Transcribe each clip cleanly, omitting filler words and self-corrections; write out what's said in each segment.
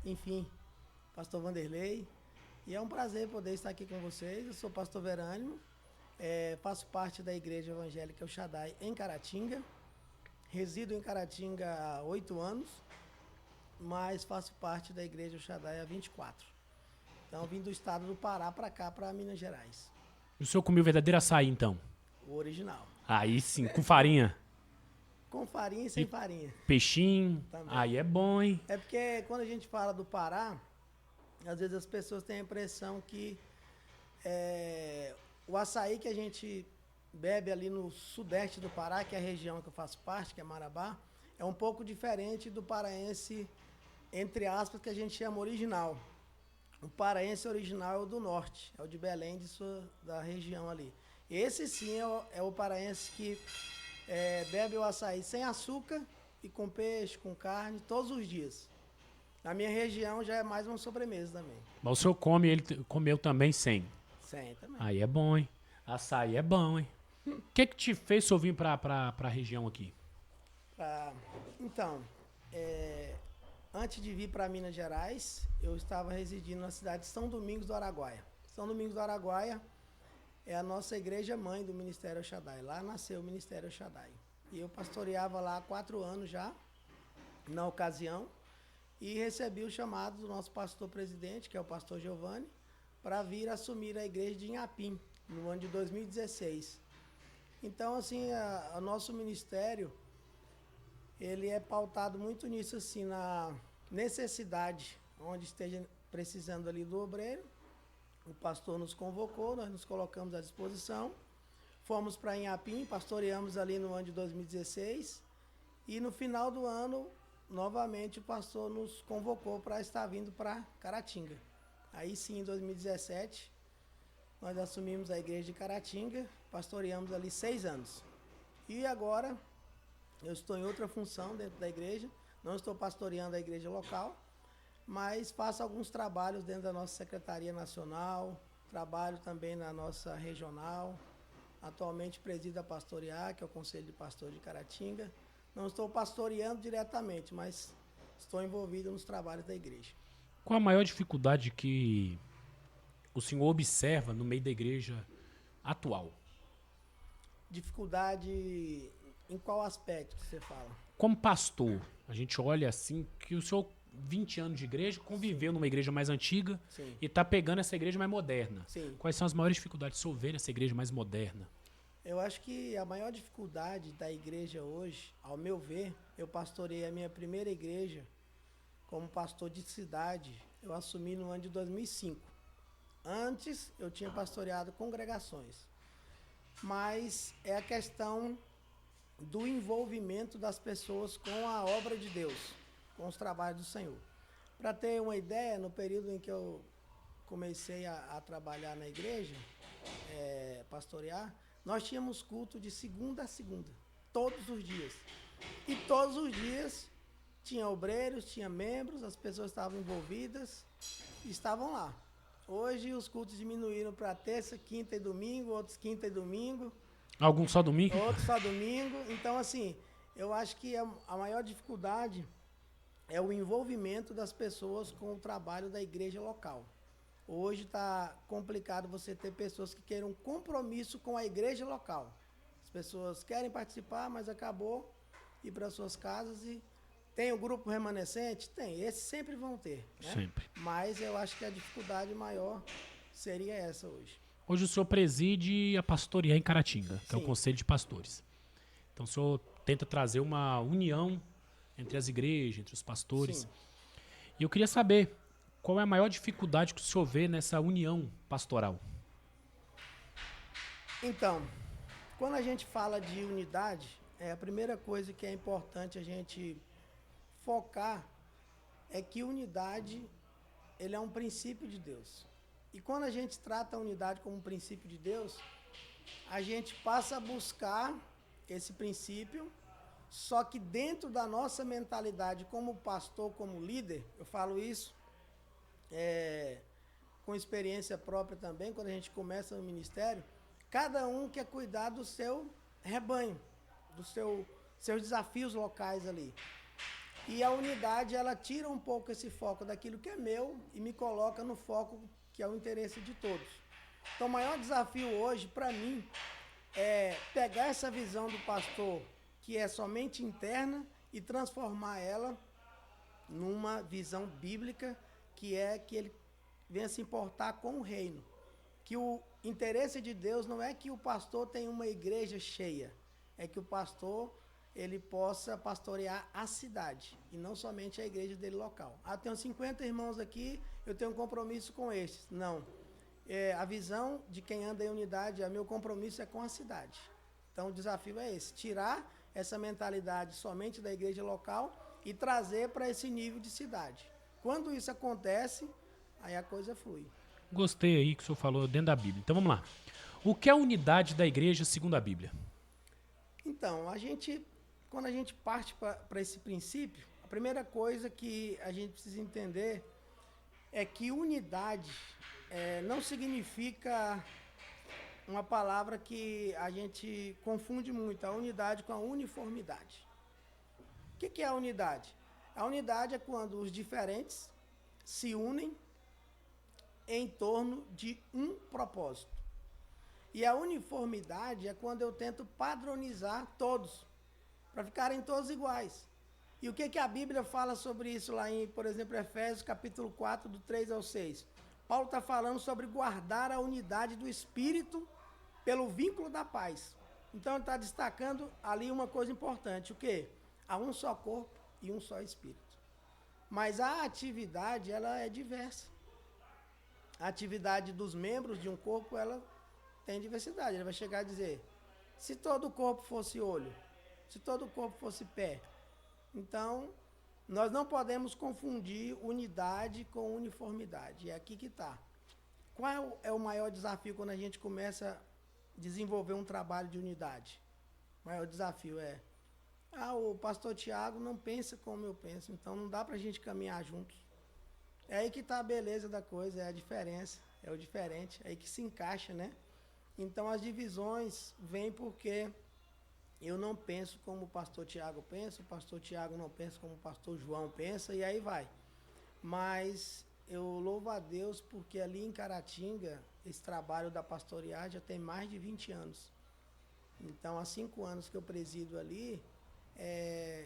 enfim, pastor Vanderlei. E é um prazer poder estar aqui com vocês. Eu sou pastor Verânimo, faço parte da Igreja Evangélica El Shaddai em Caratinga. Resido em Caratinga há 8 anos, mas faço parte da Igreja El Shaddai há 24. Então, vim do estado do Pará para cá, para Minas Gerais. O senhor comeu verdadeiro açaí, então? O original. Aí sim, com farinha. Com farinha e sem farinha. Peixinho, Também. aí é bom, hein? É porque quando a gente fala do Pará, às vezes as pessoas têm a impressão que o açaí que a gente bebe ali no sudeste do Pará, que é a região que eu faço parte, que é Marabá, é um pouco diferente do paraense, entre aspas, que a gente chama original. O paraense original é o do norte, é o de Belém, da região ali. Esse sim é o paraense que bebe o açaí sem açúcar e com peixe, com carne, todos os dias. Na minha região já é mais uma sobremesa também. Mas o senhor comeu também sem? Sem também. Aí é bom, hein? Açaí é bom, hein? O que te fez senhor vir pra região aqui? Então, antes de vir para Minas Gerais, eu estava residindo na cidade de São Domingos do Araguaia. São Domingos do Araguaia é a nossa igreja mãe do Ministério El Shaddai. Lá nasceu o Ministério El Shaddai. E eu pastoreava lá há 4 anos já, na ocasião, e recebi o chamado do nosso pastor presidente, que é o pastor Giovanni, para vir assumir a igreja de Inhapim, no ano de 2016. Então, assim, o nosso ministério, ele é pautado muito nisso, assim, na necessidade, onde esteja precisando ali do obreiro. O pastor nos convocou, nós nos colocamos à disposição. Fomos para Inhapim, pastoreamos ali no ano de 2016. E no final do ano, novamente, o pastor nos convocou para estar vindo para Caratinga. Aí sim, em 2017, nós assumimos a igreja de Caratinga, pastoreamos ali 6 anos. E agora, eu estou em outra função dentro da igreja, não estou pastoreando a igreja local, mas faço alguns trabalhos dentro da nossa Secretaria Nacional, trabalho também na nossa regional. Atualmente presido a Pastorear, que é o Conselho de Pastores de Caratinga. Não estou pastoreando diretamente, mas estou envolvido nos trabalhos da igreja. Qual a maior dificuldade que o senhor observa no meio da igreja atual? Dificuldade em qual aspecto que você fala? Como pastor, a gente olha assim que o senhor, 20 anos de igreja, conviveu numa igreja mais antiga. Sim. E está pegando essa igreja mais moderna. Sim. Quais são as maiores dificuldades de o senhor ver essa igreja mais moderna? Eu acho que a maior dificuldade da igreja hoje, ao meu ver, eu pastorei a minha primeira igreja como pastor de cidade, eu assumi no ano de 2005. Antes, eu tinha pastoreado congregações. Mas é a questão do envolvimento das pessoas com a obra de Deus, com os trabalhos do Senhor. Para ter uma ideia, no período em que eu comecei a trabalhar na igreja, pastorear, nós tínhamos culto de segunda a segunda, todos os dias. E todos os dias tinha obreiros, tinha membros, as pessoas estavam envolvidas, estavam lá. Hoje os cultos diminuíram para terça, quinta e domingo, outros quinta e domingo. Alguns só domingo? Outros só domingo. Então, assim, eu acho que a maior dificuldade é o envolvimento das pessoas com o trabalho da igreja local. Hoje está complicado você ter pessoas que queiram compromisso com a igreja local. As pessoas querem participar, mas acabou ir para suas casas e tem o grupo remanescente? Tem, esses sempre vão ter. Né? Sempre. Mas eu acho que a dificuldade maior seria essa hoje. Hoje o senhor preside a pastorear em Caratinga, que é o Conselho de Pastores. Então o senhor tenta trazer uma união entre as igrejas, entre os pastores. Sim. E eu queria saber, qual é a maior dificuldade que o senhor vê nessa união pastoral? Então, quando a gente fala de unidade, a primeira coisa que é importante a gente focar é que unidade, ele é um princípio de Deus. E quando a gente trata a unidade como um princípio de Deus, a gente passa a buscar esse princípio, só que dentro da nossa mentalidade como pastor, como líder, eu falo isso com experiência própria também, quando a gente começa no ministério, cada um quer cuidar do seu rebanho, dos seus desafios locais ali. E a unidade, ela tira um pouco esse foco daquilo que é meu e me coloca no foco que é o interesse de todos. Então, o maior desafio hoje, para mim, é pegar essa visão do pastor, que é somente interna, e transformar ela numa visão bíblica, que é que ele venha se importar com o reino. Que o interesse de Deus não é que o pastor tenha uma igreja cheia, é que o pastor ele possa pastorear a cidade, e não somente a igreja dele local. Ah, tenho 50 irmãos aqui, eu tenho um compromisso com estes. Não. A visão de quem anda em unidade, meu compromisso é com a cidade. Então o desafio é esse, tirar essa mentalidade somente da igreja local e trazer para esse nível de cidade. Quando isso acontece, aí a coisa flui. Gostei aí que o senhor falou dentro da Bíblia. Então vamos lá. O que é a unidade da igreja segundo a Bíblia? Então, quando a gente parte para esse princípio, a primeira coisa que a gente precisa entender é que unidade não significa uma palavra que a gente confunde muito, a unidade com a uniformidade. O que é a unidade? A unidade é quando os diferentes se unem em torno de um propósito. E a uniformidade é quando eu tento padronizar todos, para ficarem todos iguais. E o que a Bíblia fala sobre isso lá em, por exemplo, Efésios capítulo 4, do 3 ao 6? Paulo está falando sobre guardar a unidade do Espírito pelo vínculo da paz. Então ele está destacando ali uma coisa importante, o quê? Há um só corpo e um só Espírito. Mas a atividade, ela é diversa. A atividade dos membros de um corpo, ela tem diversidade. Ele vai chegar a dizer, se todo o corpo fosse olho, se todo o corpo fosse pé. Então, nós não podemos confundir unidade com uniformidade. É aqui que está. Qual é o maior desafio quando a gente começa a desenvolver um trabalho de unidade? O maior desafio é, o pastor Tiago não pensa como eu penso, então não dá para a gente caminhar juntos. É aí que está a beleza da coisa, é a diferença, é o diferente, é aí que se encaixa, né? Então as divisões vêm porque eu não penso como o pastor Tiago pensa, o pastor Tiago não pensa como o pastor João pensa, e aí vai. Mas eu louvo a Deus porque ali em Caratinga, esse trabalho da pastorear já tem mais de 20 anos. Então, há 5 anos que eu presido ali,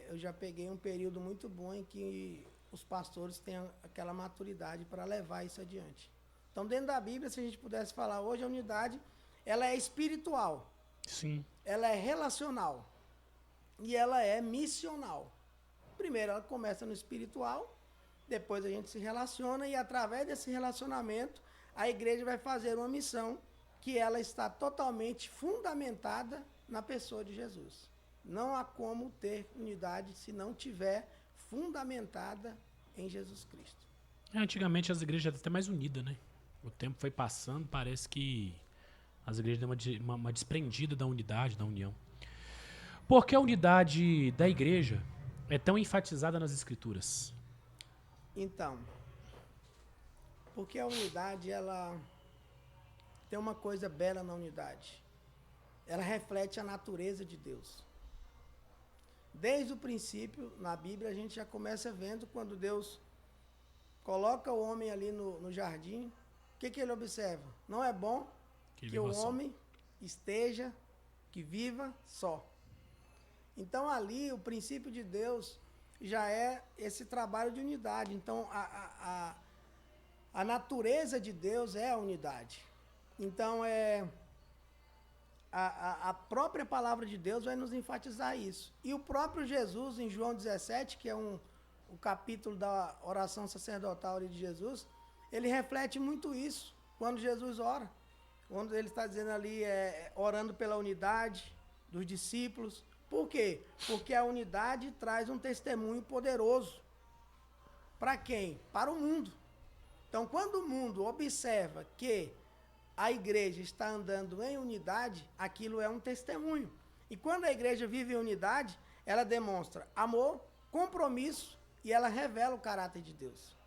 eu já peguei um período muito bom em que os pastores têm aquela maturidade para levar isso adiante. Então, dentro da Bíblia, se a gente pudesse falar hoje, a unidade, ela é espiritual. Sim. Ela é relacional. E ela é missional. Primeiro, ela começa no espiritual, depois a gente se relaciona e, através desse relacionamento, a igreja vai fazer uma missão que ela está totalmente fundamentada na pessoa de Jesus. Não há como ter unidade se não tiver fundamentada em Jesus Cristo. Antigamente as igrejas eram até mais unidas, né? O tempo foi passando, parece que as igrejas dão uma desprendida da unidade, da união. Por que a unidade da igreja é tão enfatizada nas Escrituras? Então, porque a unidade, ela tem uma coisa bela na unidade. Ela reflete a natureza de Deus. Desde o princípio, na Bíblia, a gente já começa vendo quando Deus coloca o homem ali no jardim, o que ele observa? Não é bom que o homem esteja, que viva só. Então ali, o princípio de Deus já é esse trabalho de unidade. Então, a natureza de Deus é a unidade. Então, a própria palavra de Deus vai nos enfatizar isso. E o próprio Jesus, em João 17, que é o capítulo da oração sacerdotal de Jesus, ele reflete muito isso, quando Jesus ora. Quando ele está dizendo ali, orando pela unidade dos discípulos. Por quê? Porque a unidade traz um testemunho poderoso. Para quem? Para o mundo. Então, quando o mundo observa que a igreja está andando em unidade, aquilo é um testemunho. E quando a igreja vive em unidade, ela demonstra amor, compromisso e ela revela o caráter de Deus.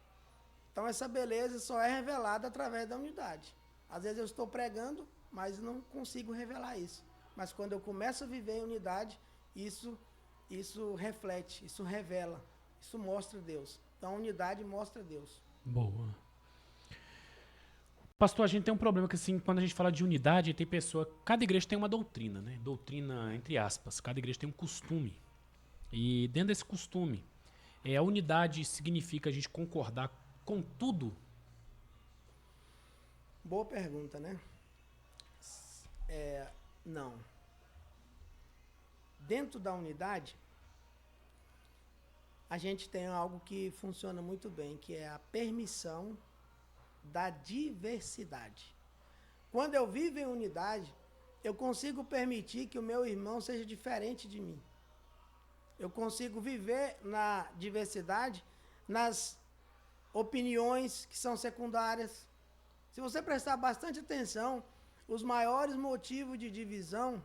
Então, essa beleza só é revelada através da unidade. Às vezes eu estou pregando, mas não consigo revelar isso. Mas quando eu começo a viver em unidade, isso reflete, isso revela, Isso mostra Deus. Então a unidade mostra Deus. Boa. Pastor, a gente tem um problema que, assim, quando a gente fala de unidade, tem pessoa. Cada igreja tem uma doutrina, né? Doutrina, entre aspas. Cada igreja tem um costume. E dentro desse costume, a unidade significa a gente concordar com tudo? Boa pergunta, né? Não. Dentro da unidade, a gente tem algo que funciona muito bem, que é a permissão da diversidade. Quando eu vivo em unidade, eu consigo permitir que o meu irmão seja diferente de mim. Eu consigo viver na diversidade, nas opiniões que são secundárias. Se você prestar bastante atenção, os maiores motivos de divisão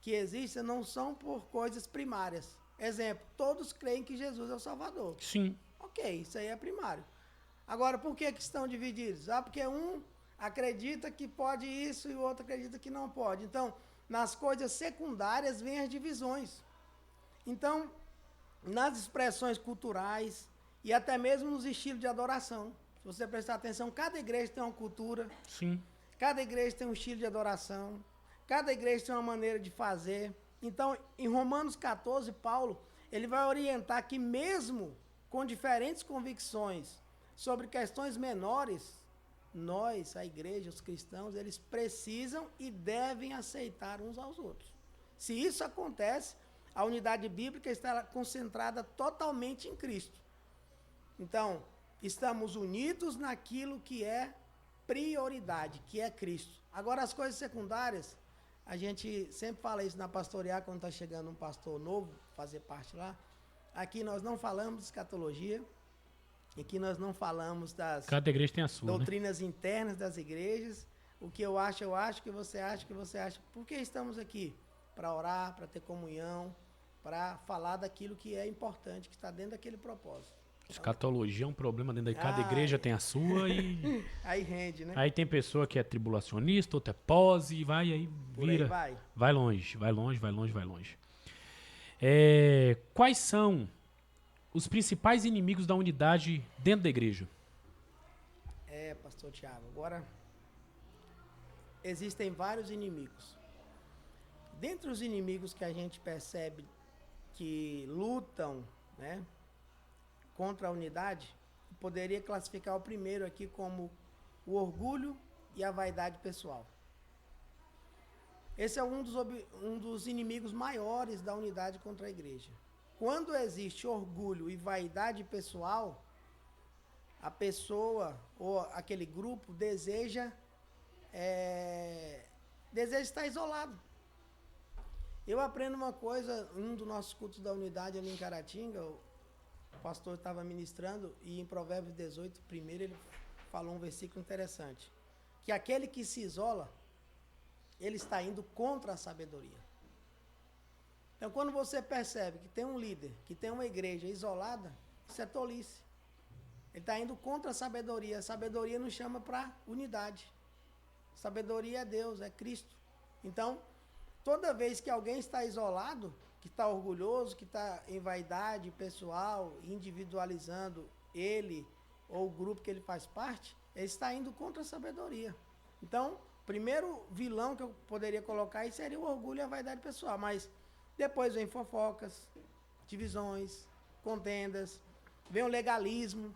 que existem não são por coisas primárias. Exemplo, todos creem que Jesus é o Salvador. Sim. Ok, isso aí é primário. Agora, por que estão divididos? Porque um acredita que pode isso e o outro acredita que não pode. Então, nas coisas secundárias vêm as divisões. Então, nas expressões culturais e até mesmo nos estilos de adoração. Se você prestar atenção, cada igreja tem uma cultura. Sim. Cada igreja tem um estilo de adoração. Cada igreja tem uma maneira de fazer. Então, em Romanos 14, Paulo, ele vai orientar que mesmo com diferentes convicções sobre questões menores, nós, a igreja, os cristãos, eles precisam e devem aceitar uns aos outros. Se isso acontece, a unidade bíblica está concentrada totalmente em Cristo. Então, estamos unidos naquilo que é prioridade, que é Cristo. Agora, as coisas secundárias, a gente sempre fala isso na pastorear, quando está chegando um pastor novo, fazer parte lá. Aqui nós não falamos de escatologia, aqui nós não falamos das Cada igreja tem a sua, doutrinas internas das igrejas. O que eu acho, o que você acha, o que você acha. Por que estamos aqui? Para orar, para ter comunhão, para falar daquilo que é importante, que está dentro daquele propósito. Escatologia é um problema dentro de cada igreja tem a sua e... Aí rende, né? Aí tem pessoa que é tribulacionista, outra é pós e vai aí, vira. Aí vai. Vai longe, vai longe, vai longe, vai longe. Quais são os principais inimigos da unidade dentro da igreja? Pastor Tiago, agora existem vários inimigos. Dentre os inimigos que a gente percebe que lutam, né, contra a unidade, eu poderia classificar o primeiro aqui como o orgulho e a vaidade pessoal. Esse é um dos inimigos maiores da unidade contra a igreja. Quando existe orgulho e vaidade pessoal, a pessoa ou aquele grupo deseja estar isolado. Eu aprendo uma coisa, um dos nossos cultos da unidade ali em Caratinga, o pastor estava ministrando e em Provérbios 18, primeiro ele falou um versículo interessante, que aquele que se isola, ele está indo contra a sabedoria. Então, quando você percebe que tem um líder, que tem uma igreja isolada, isso é tolice. Ele está indo contra a sabedoria. A sabedoria nos chama para unidade. Sabedoria é Deus, é Cristo. Então, toda vez que alguém está isolado, que está orgulhoso, que está em vaidade pessoal, individualizando ele ou o grupo que ele faz parte, ele está indo contra a sabedoria. Então, primeiro vilão que eu poderia colocar aí seria o orgulho e a vaidade pessoal, mas depois vem fofocas, divisões, contendas, vem o legalismo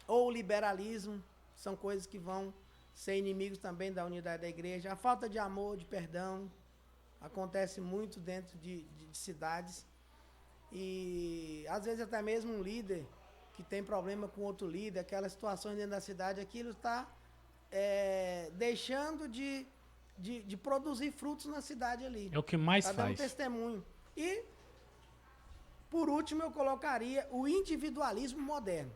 ou o liberalismo, são coisas que vão ser inimigos também da unidade da igreja. A falta de amor, de perdão, acontece muito dentro de cidades e às vezes até mesmo um líder que tem problema com outro líder, aquelas situações dentro da cidade, aquilo está deixando de produzir frutos na cidade ali. É o que mais faz. Está dando testemunho. E, por último, eu colocaria o individualismo moderno.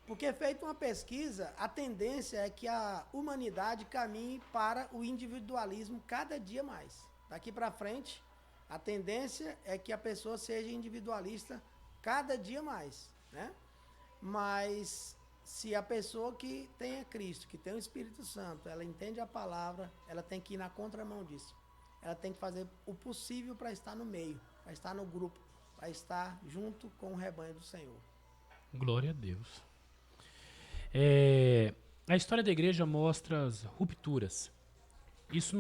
Porque, feita uma pesquisa, a tendência é que a humanidade caminhe para o individualismo cada dia mais. Daqui para frente, a tendência é que a pessoa seja individualista cada dia mais, né? Mas se a pessoa que tem a Cristo, que tem o Espírito Santo, ela entende a palavra, ela tem que ir na contramão disso. Ela tem que fazer o possível para estar no meio, para estar no grupo, para estar junto com o rebanho do Senhor. Glória a Deus. A história da igreja mostra as rupturas. Isso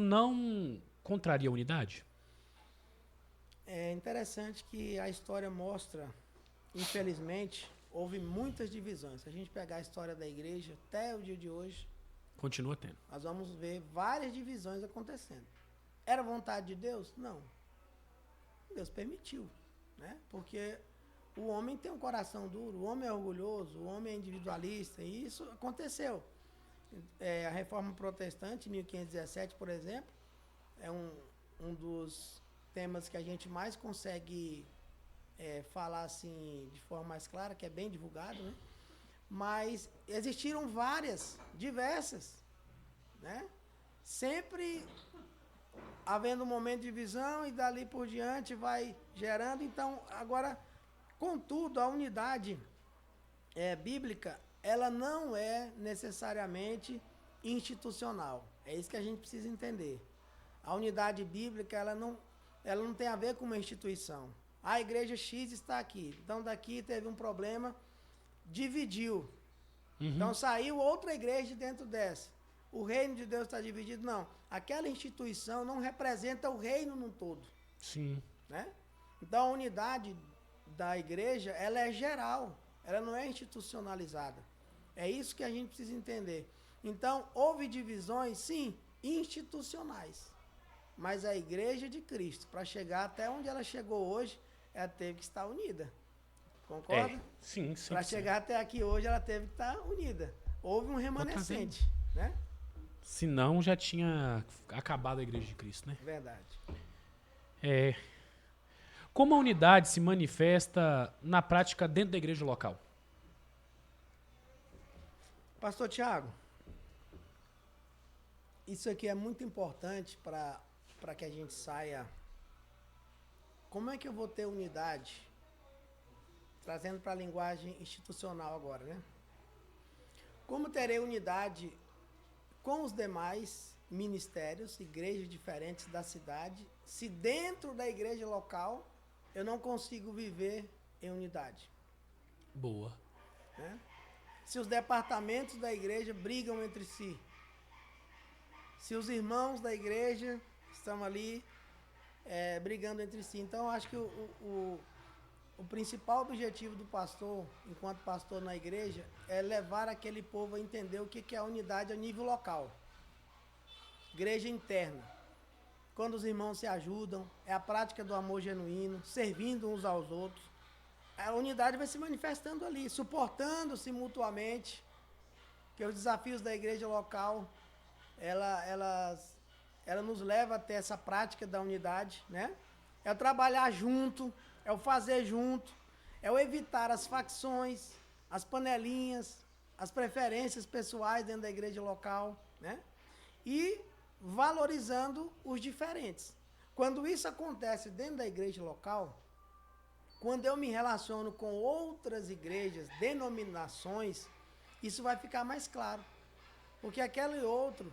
não contraria a unidade? É interessante que a história mostra, infelizmente, houve muitas divisões. Se a gente pegar a história da igreja até o dia de hoje, Continua tendo. nós vamos ver várias divisões acontecendo. Era vontade de Deus? Não. Deus permitiu, né? Porque o homem tem um coração duro, o homem é orgulhoso, o homem é individualista, e isso aconteceu. A Reforma Protestante, 1517, por exemplo, é um dos temas que a gente mais consegue falar assim de forma mais clara, que é bem divulgado, né? Mas existiram diversas, né? Sempre havendo um momento de divisão e dali por diante vai gerando. Então, agora, contudo, a unidade bíblica, ela não é necessariamente institucional. É isso que a gente precisa entender. A unidade bíblica, ela não tem a ver com uma instituição. A igreja X está aqui. Então, daqui teve um problema, dividiu. Então, saiu outra igreja dentro dessa. O reino de Deus está dividido? Não. Aquela instituição não representa o reino num todo. Sim. Né? Então, a unidade da igreja, ela é geral. Ela não é institucionalizada. É isso que a gente precisa entender. Então, houve divisões, sim, institucionais. Mas a igreja de Cristo, para chegar até onde ela chegou hoje, ela teve que estar unida. Concorda? Sim. Para chegar até aqui hoje, ela teve que estar unida. Houve um remanescente, né? Senão já tinha acabado a igreja de Cristo, né? Verdade. Como a unidade se manifesta na prática dentro da igreja local? Pastor Tiago, isso aqui é muito importante para que a gente saia. Como é que eu vou ter unidade? Trazendo para a linguagem institucional agora, né? Como terei unidade com os demais ministérios, igrejas diferentes da cidade, se dentro da igreja local eu não consigo viver em unidade? Boa. Né? Se os departamentos da igreja brigam entre si, se os irmãos da igreja estão ali brigando entre si. Então, eu acho que o principal objetivo do pastor, enquanto pastor na igreja, é levar aquele povo a entender o que é a unidade a nível local. Igreja interna. Quando os irmãos se ajudam, é a prática do amor genuíno, servindo uns aos outros. A unidade vai se manifestando ali, suportando-se mutuamente, porque os desafios da igreja local, ela nos leva até essa prática da unidade, né? É o trabalhar junto, é o fazer junto, é o evitar as facções, as panelinhas, as preferências pessoais dentro da igreja local, né? E valorizando os diferentes. Quando isso acontece dentro da igreja local, quando eu me relaciono com outras igrejas, denominações, isso vai ficar mais claro. Porque aquele outro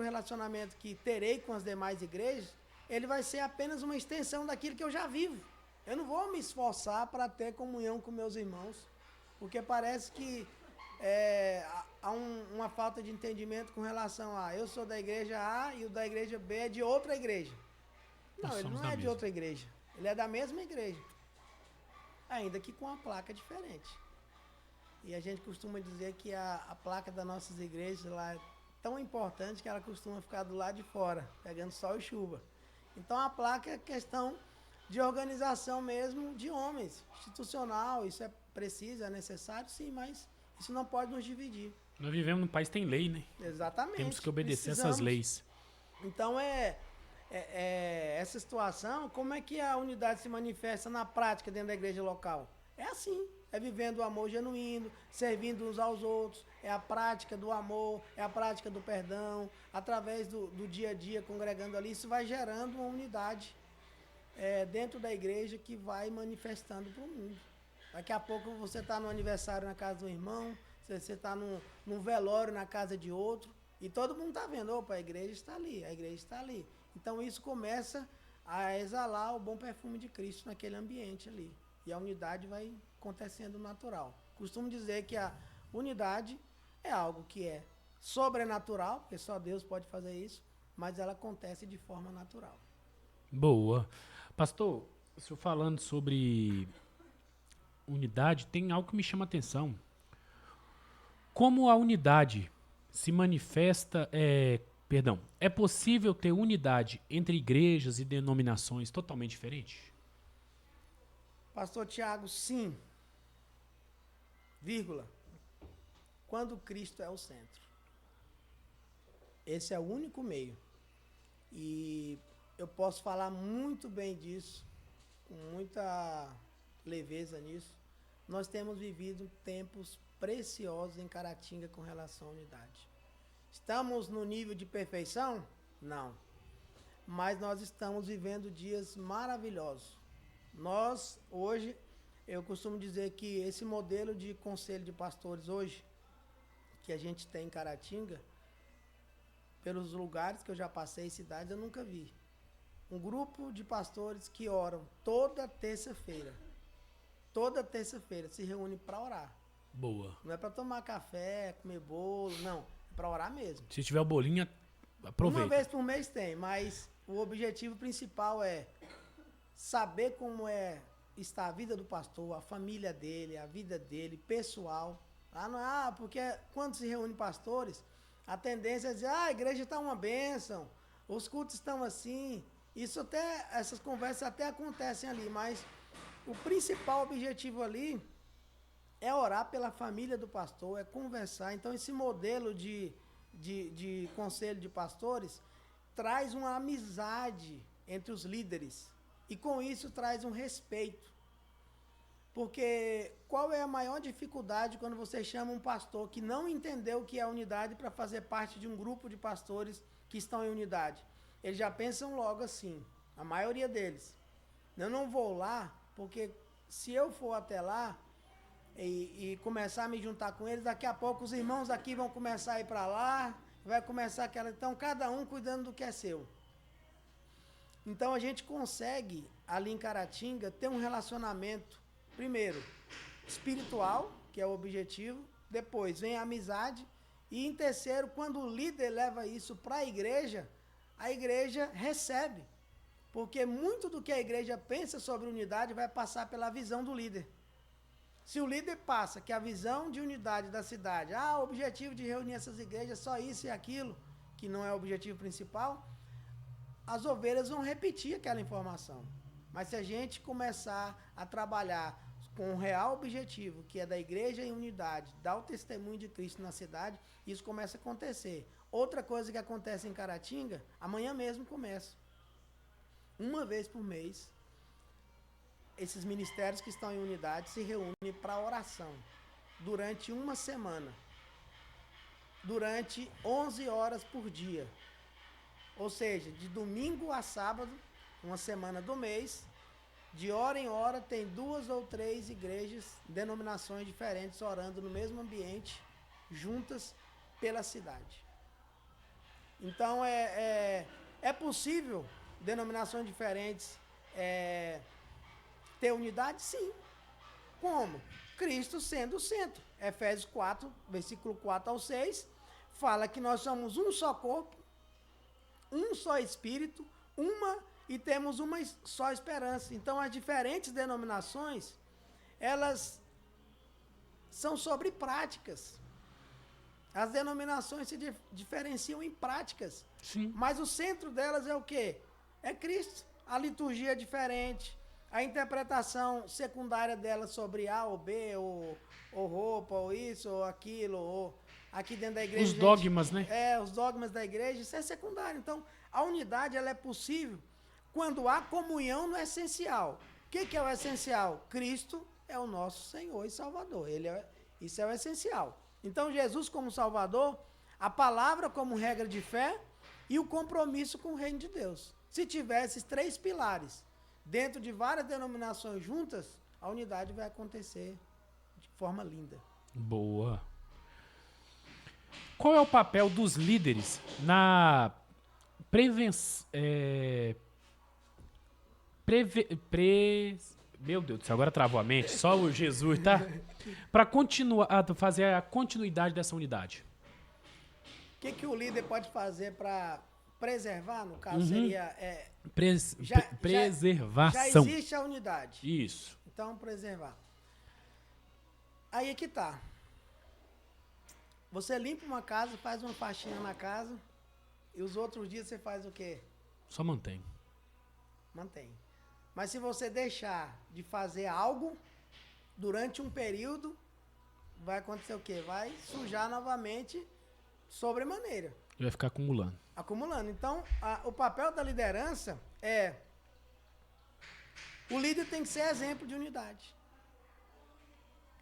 relacionamento que terei com as demais igrejas, ele vai ser apenas uma extensão daquilo que eu já vivo. Eu não vou me esforçar para ter comunhão com meus irmãos, porque parece que há uma falta de entendimento com relação a eu sou da igreja A e o da igreja B é de outra igreja. Não, ele não é de outra igreja. Ele é da mesma igreja, ainda que com uma placa diferente. E a gente costuma dizer que a placa das nossas igrejas lá é tão importante que ela costuma ficar do lado de fora, pegando sol e chuva. Então a placa é questão de organização mesmo de homens, institucional, isso é preciso, é necessário, sim, mas isso não pode nos dividir. Nós vivemos num país que tem lei, né? Exatamente. Temos que obedecer essas leis. Então essa situação, como é que a unidade se manifesta na prática dentro da igreja local? É assim, é vivendo o amor genuíno, servindo uns aos outros, é a prática do amor, é a prática do perdão, através do dia a dia, congregando ali, isso vai gerando uma unidade dentro da igreja que vai manifestando para o mundo. Daqui a pouco você está no aniversário na casa do irmão, você está num velório na casa de outro, e todo mundo está vendo, opa, a igreja está ali, a igreja está ali. Então isso começa a exalar o bom perfume de Cristo naquele ambiente ali. E a unidade vai acontecendo natural. Costumo dizer que a unidade é algo que é sobrenatural, porque só Deus pode fazer isso, mas ela acontece de forma natural. Boa. Pastor, o senhor falando sobre unidade, tem algo que me chama a atenção. Como a unidade se manifesta, perdão, é possível ter unidade entre igrejas e denominações totalmente diferentes? Pastor Tiago, sim, vírgula, quando Cristo é o centro. Esse é o único meio. E eu posso falar muito bem disso, com muita leveza nisso. Nós temos vivido tempos preciosos em Caratinga com relação à unidade. Estamos no nível de perfeição? Não. Mas nós estamos vivendo dias maravilhosos. Nós, hoje, eu costumo dizer que esse modelo de conselho de pastores hoje, que a gente tem em Caratinga, pelos lugares que eu já passei, cidades, eu nunca vi. Um grupo de pastores que oram toda terça-feira. Toda terça-feira se reúne para orar. Boa. Não é para tomar café, comer bolo, não. É para orar mesmo. Se tiver o bolinho, aproveita. Uma vez por mês tem, mas o objetivo principal é saber como está a vida do pastor, a família dele, a vida dele, pessoal. Porque quando se reúne pastores, a tendência é dizer, a igreja está uma bênção, os cultos estão assim. Essas conversas até acontecem ali, mas o principal objetivo ali é orar pela família do pastor, é conversar. Então esse modelo de conselho de pastores traz uma amizade entre os líderes e com isso traz um respeito. Porque qual é a maior dificuldade quando você chama um pastor que não entendeu o que é unidade para fazer parte de um grupo de pastores que estão em unidade? Eles já pensam logo assim, a maioria deles. Eu não vou lá, porque se eu for até lá e começar a me juntar com eles, daqui a pouco os irmãos aqui vão começar a ir para lá, vai começar aquela... Então, cada um cuidando do que é seu. Então, a gente consegue, ali em Caratinga, ter um relacionamento, primeiro, espiritual, que é o objetivo, depois vem a amizade, e em terceiro, quando o líder leva isso para a igreja recebe. Porque muito do que a igreja pensa sobre unidade vai passar pela visão do líder. Se o líder passa que a visão de unidade da cidade, o objetivo de reunir essas igrejas é só isso e aquilo, que não é o objetivo principal, as ovelhas vão repetir aquela informação. Mas se a gente começar a trabalhar com o real objetivo, que é da igreja em unidade, dar o testemunho de Cristo na cidade, isso começa a acontecer. Outra coisa que acontece em Caratinga, amanhã mesmo começa. Uma vez por mês, esses ministérios que estão em unidade se reúnem para oração durante uma semana, durante 11 horas por dia. Ou seja, de domingo a sábado, uma semana do mês, de hora em hora, tem 2 ou 3 igrejas, denominações diferentes, orando no mesmo ambiente, juntas pela cidade. Então, é possível denominações diferentes ter unidade? Sim. Como? Cristo sendo o centro. Efésios 4, versículo 4 ao 6, fala que nós somos um só corpo, um só espírito, e temos uma só esperança. Então, as diferentes denominações, elas são sobre práticas. As denominações se diferenciam em práticas. Sim. Mas o centro delas é o quê? É Cristo. A liturgia é diferente, a interpretação secundária dela sobre A ou B, ou roupa, ou isso, ou aquilo, ou aqui dentro da igreja... Os dogmas, né? Os dogmas da igreja, isso é secundário. Então, a unidade ela é possível quando há comunhão no essencial. O que é o essencial? Cristo é o nosso Senhor e Salvador. Isso é o essencial. Então, Jesus como Salvador, a palavra como regra de fé e o compromisso com o reino de Deus. Se tiver esses 3 pilares dentro de várias denominações juntas, a unidade vai acontecer de forma linda. Boa. Qual é o papel dos líderes na prevenção, Meu Deus do céu, agora travou a mente. Só o Jesus, tá? Para continuar, fazer a continuidade dessa unidade. O que o líder pode fazer para preservar, no caso, seria... Preservação. Já existe a unidade. Isso. Então, preservar. Aí é que tá. Você limpa uma casa, faz uma faxina na casa, e os outros dias você faz o quê? Só mantém. Mantém. Mas se você deixar de fazer algo durante um período, vai acontecer o quê? Vai sujar novamente sobremaneira. Vai ficar acumulando. Acumulando. Então, o papel da liderança é... O líder tem que ser exemplo de unidade.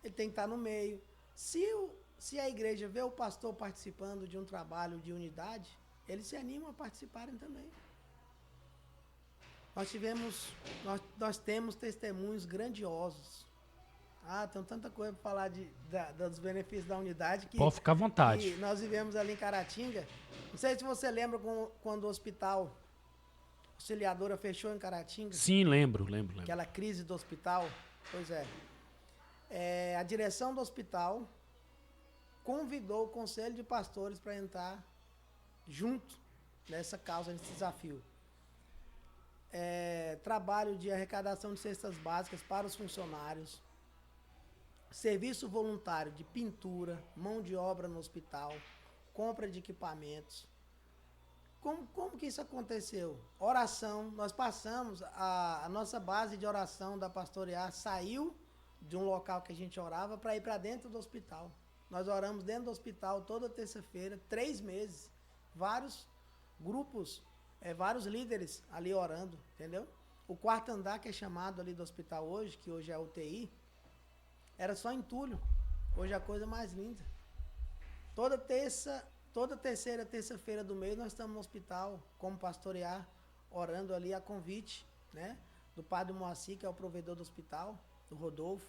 Ele tem que estar no meio. Se a igreja vê o pastor participando de um trabalho de unidade, eles se animam a participarem também. Nós temos testemunhos grandiosos. Tem tanta coisa para falar dos benefícios da unidade. Que, pode ficar à vontade. Nós vivemos ali em Caratinga. Não sei se você lembra quando o hospital Auxiliadora fechou em Caratinga. Sim, lembro. Aquela crise do hospital. Pois é. A direção do hospital convidou o conselho de pastores para entrar junto nessa causa, nesse desafio. Trabalho de arrecadação de cestas básicas para os funcionários, serviço voluntário de pintura, mão de obra no hospital, compra de equipamentos. Como que isso aconteceu? Oração, nós passamos, a nossa base de oração da Pastorear saiu de um local que a gente orava para ir para dentro do hospital. Nós oramos dentro do hospital toda terça-feira, 3 meses, vários grupos, vários líderes ali orando, entendeu? O quarto andar que é chamado ali do hospital hoje, que hoje é a UTI, era só entulho. Hoje é a coisa mais linda. Toda terceira terça-feira do mês nós estamos no hospital, como Pastorear, orando ali a convite, né, do Padre Moacir, que é o provedor do hospital, do Rodolfo,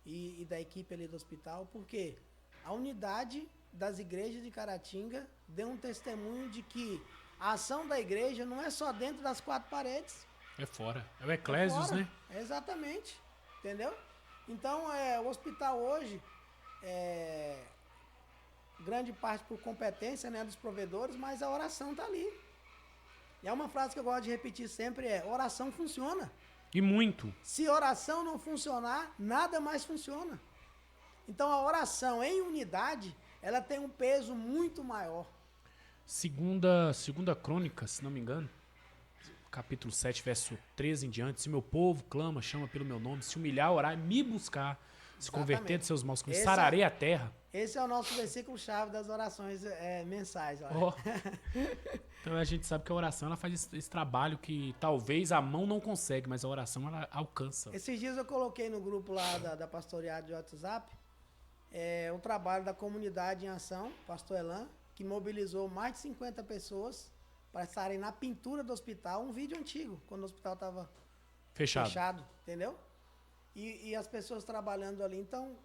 e da equipe ali do hospital, porque a unidade das igrejas de Caratinga deu um testemunho de que a ação da igreja não é só dentro das 4 paredes. É fora. É o Eclésios, né? Exatamente. Entendeu? Então, o hospital hoje, grande parte por competência, né, dos provedores, mas a oração está ali. E é uma frase que eu gosto de repetir sempre, oração funciona. E muito. Se oração não funcionar, nada mais funciona. Então, a oração em unidade, ela tem um peso muito maior. Segunda Crônica, se não me engano, capítulo 7, verso 13 em diante. Se meu povo clama, chama pelo meu nome, se humilhar, orar, me buscar, se converter de seus maus caminhos, sararei a terra. Esse é o nosso versículo-chave das orações mensais. Oh. Então a gente sabe que a oração ela faz esse trabalho que talvez a mão não consegue, mas a oração ela alcança. Esses dias eu coloquei no grupo lá da Pastoreado de WhatsApp um trabalho da Comunidade em Ação, Pastor Elan, que mobilizou mais de 50 pessoas para estarem na pintura do hospital, um vídeo antigo, quando o hospital estava fechado, entendeu? E as pessoas trabalhando ali, então...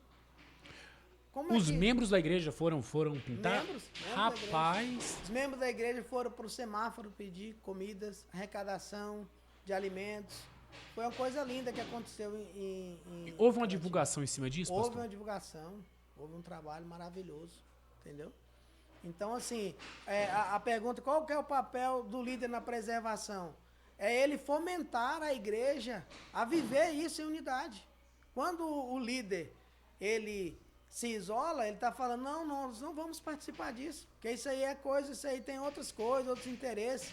Os membros da igreja foram pintar? Membros Rapaz! Os membros da igreja foram para o semáforo pedir comidas, arrecadação de alimentos. Foi uma coisa linda que aconteceu Houve uma divulgação em cima disso, pastor? Houve uma divulgação, houve um trabalho maravilhoso, entendeu? Então, assim, a pergunta, qual que é o papel do líder na preservação? É ele fomentar a igreja a viver isso em unidade. Quando o líder, ele se isola, ele está falando, não, nós não vamos participar disso, porque isso aí é coisa, isso aí tem outras coisas, outros interesses.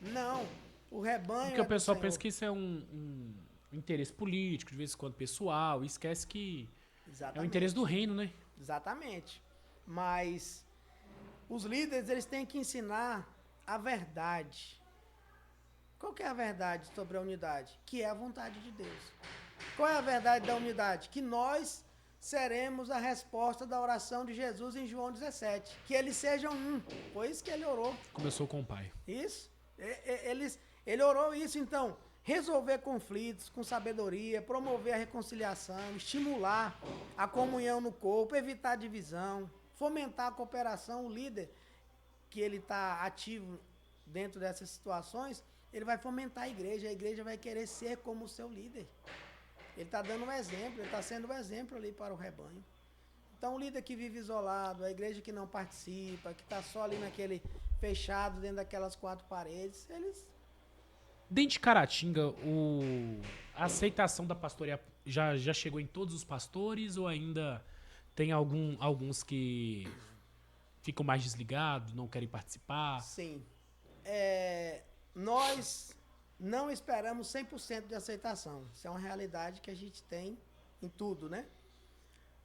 Não, o rebanho porque o pessoal pensa que isso é um interesse político, de vez em quando pessoal, e esquece que é o interesse do reino, né? Exatamente. Mas os líderes, eles têm que ensinar a verdade. Qual que é a verdade sobre a unidade? Que é a vontade de Deus. Qual é a verdade da unidade? Que nós seremos a resposta da oração de Jesus em João 17. Que eles sejam um. Foi isso que ele orou. Começou com o Pai. Isso. Ele orou isso, então. Resolver conflitos com sabedoria, promover a reconciliação, estimular a comunhão no corpo, evitar divisão, fomentar a cooperação. O líder, que ele está ativo dentro dessas situações, ele vai fomentar a igreja vai querer ser como o seu líder. Ele está dando um exemplo, ele está sendo um exemplo ali para o rebanho. Então, o líder que vive isolado, a igreja que não participa, que está só ali naquele fechado, dentro daquelas 4 paredes, eles... Dentro de Caratinga, a aceitação da pastorear já chegou em todos os pastores ou ainda tem alguns que ficam mais desligados, não querem participar? Sim. Nós não esperamos 100% de aceitação. Isso é uma realidade que a gente tem em tudo, né?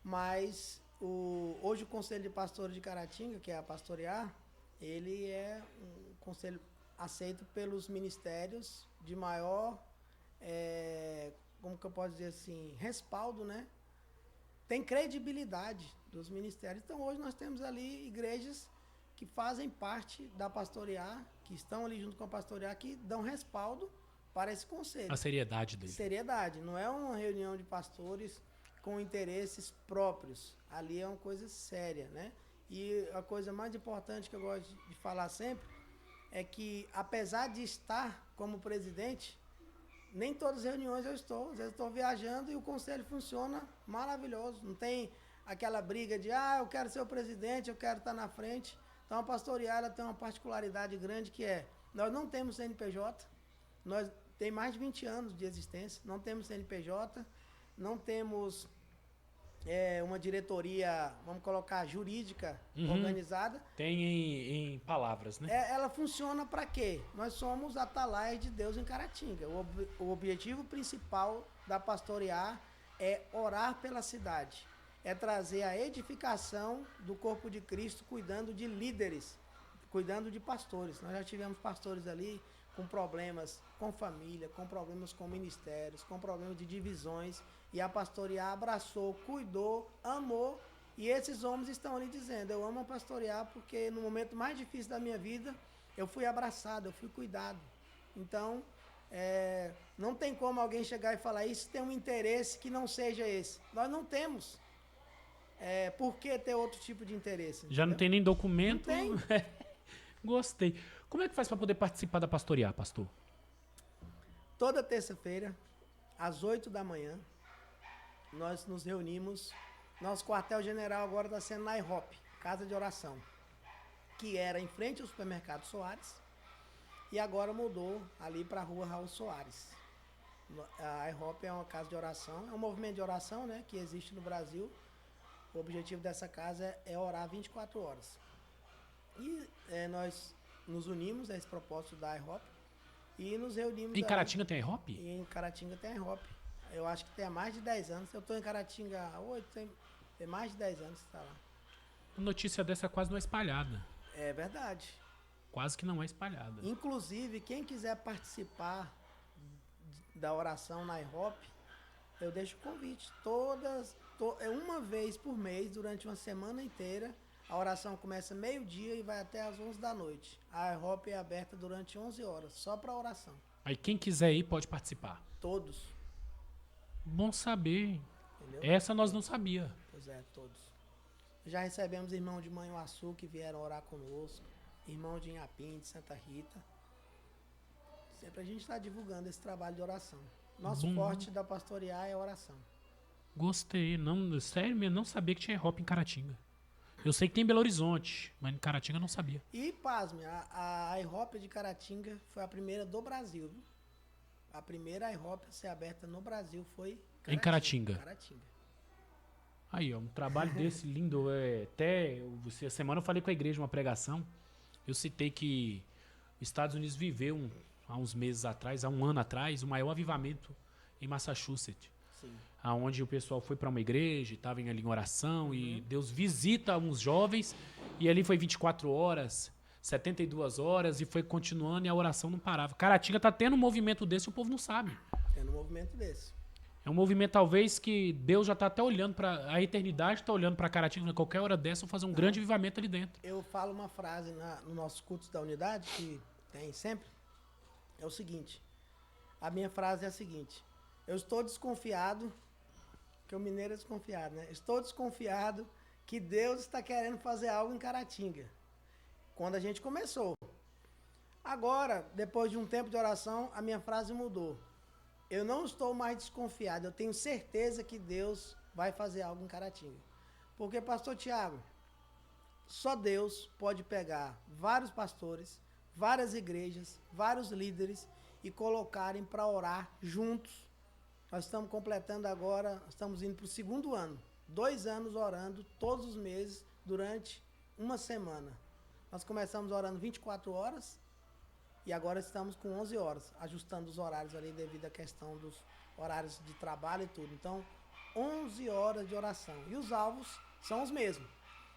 Mas hoje o Conselho de Pastores de Caratinga, que é a Pastorear, ele é um conselho aceito pelos ministérios de maior, como que eu posso dizer assim, respaldo, né? Tem credibilidade dos ministérios. Então hoje nós temos ali igrejas que fazem parte da Pastorear, que estão ali junto com a Pastorear, que dão respaldo para esse conselho. A seriedade dele. Seriedade. Não é uma reunião de pastores com interesses próprios. Ali é uma coisa séria, né? E a coisa mais importante que eu gosto de falar sempre é que, apesar de estar como presidente, nem todas as reuniões eu estou. Às vezes eu estou viajando e o conselho funciona maravilhoso. Não tem aquela briga de, eu quero ser o presidente, eu quero estar na frente. Então, a Pastorear ela tem uma particularidade grande que nós não temos CNPJ, nós tem mais de 20 anos de existência, não temos CNPJ, não temos uma diretoria, vamos colocar, jurídica organizada. Tem em palavras, né? Ela funciona para quê? Nós somos atalaias de Deus em Caratinga. O objetivo principal da Pastorear é orar pela cidade, é trazer a edificação do corpo de Cristo, cuidando de líderes, cuidando de pastores. Nós já tivemos pastores ali com problemas com família, com problemas com ministérios, com problemas de divisões, e a Pastorear abraçou, cuidou, amou, e esses homens estão ali dizendo, eu amo a Pastorear porque no momento mais difícil da minha vida, eu fui abraçado, eu fui cuidado. Então, não tem como alguém chegar e falar, isso tem um interesse que não seja esse. Nós não temos. Por que ter outro tipo de interesse? Já não tem nem documento? Não tem. Gostei. Como é que faz para poder participar da Pastorear, pastor? Toda terça-feira, às 8 da manhã, nós nos reunimos. Nosso quartel-general agora está sendo na IHOP, Casa de Oração, que era em frente ao supermercado Soares, e agora mudou ali para a rua Raul Soares. A IHOP é uma casa de oração, é um movimento de oração, né, que existe no Brasil. O objetivo dessa casa é orar 24 horas. E nós nos unimos a esse propósito da IHOP e nos reunimos... Em Caratinga tem a IHOP? Em Caratinga tem a IHOP. Eu acho que tem há mais de 10 anos. Eu estou em Caratinga há 8, tem mais de 10 anos que está lá. Uma notícia dessa quase não é espalhada. É verdade. Quase que não é espalhada. Inclusive, quem quiser participar da oração na IHOP, eu deixo o convite. Uma vez por mês, durante uma semana inteira, a oração começa meio-dia e vai até às 11 da noite. A IHOP é aberta durante 11 horas, só para oração. Aí quem quiser ir pode participar. Todos. Bom saber. Entendeu? Essa nós não sabia. Pois é, todos. Já recebemos irmãos de Manhuaçu que vieram orar conosco, irmão de Inhapim, de Santa Rita. Sempre a gente está divulgando esse trabalho de oração. Nosso forte da Pastorear é a oração. Gostei. Não, sério mesmo, não sabia que tinha IHOP em Caratinga. Eu sei que tem em Belo Horizonte, mas em Caratinga eu não sabia. E, pasme, a IHOP de Caratinga foi a primeira do Brasil, viu? A primeira IHOP a ser aberta no Brasil foi em Caratinga. Caratinga. Aí, ó, um trabalho desse lindo. Essa semana eu falei com a igreja uma pregação. Eu citei que os Estados Unidos viveu há uns meses atrás, há um ano atrás, o maior avivamento em Massachusetts. Sim. Onde o pessoal foi para uma igreja, estava ali em oração, e Deus visita uns jovens, e ali foi 24 horas, 72 horas, e foi continuando, e a oração não parava. Caratinga tá tendo um movimento desse, o povo não sabe. Tendo um movimento desse. É um movimento, talvez, que Deus já tá até olhando para a eternidade, está olhando para Caratinga, a qualquer hora dessa, fazer um grande avivamento ali dentro. Eu falo uma frase no nossos cultos da unidade, que tem sempre, é o seguinte, a minha frase é a seguinte: eu estou desconfiado, que o mineiro é desconfiado, né? Estou desconfiado que Deus está querendo fazer algo em Caratinga. Quando a gente começou, Agora, depois de um tempo de oração, a minha frase mudou. Eu não estou mais desconfiado, eu tenho certeza que Deus vai fazer algo em Caratinga. Porque, pastor Tiago, só Deus pode pegar vários pastores, várias igrejas, vários líderes e colocarem para orar juntos. Nós estamos completando agora, estamos indo para o 2º ano. 2 anos orando todos os meses durante uma semana. Nós começamos orando 24 horas e agora estamos com 11 horas, ajustando os horários ali devido à questão dos horários de trabalho e tudo. Então, 11 horas de oração. E os alvos são os mesmos.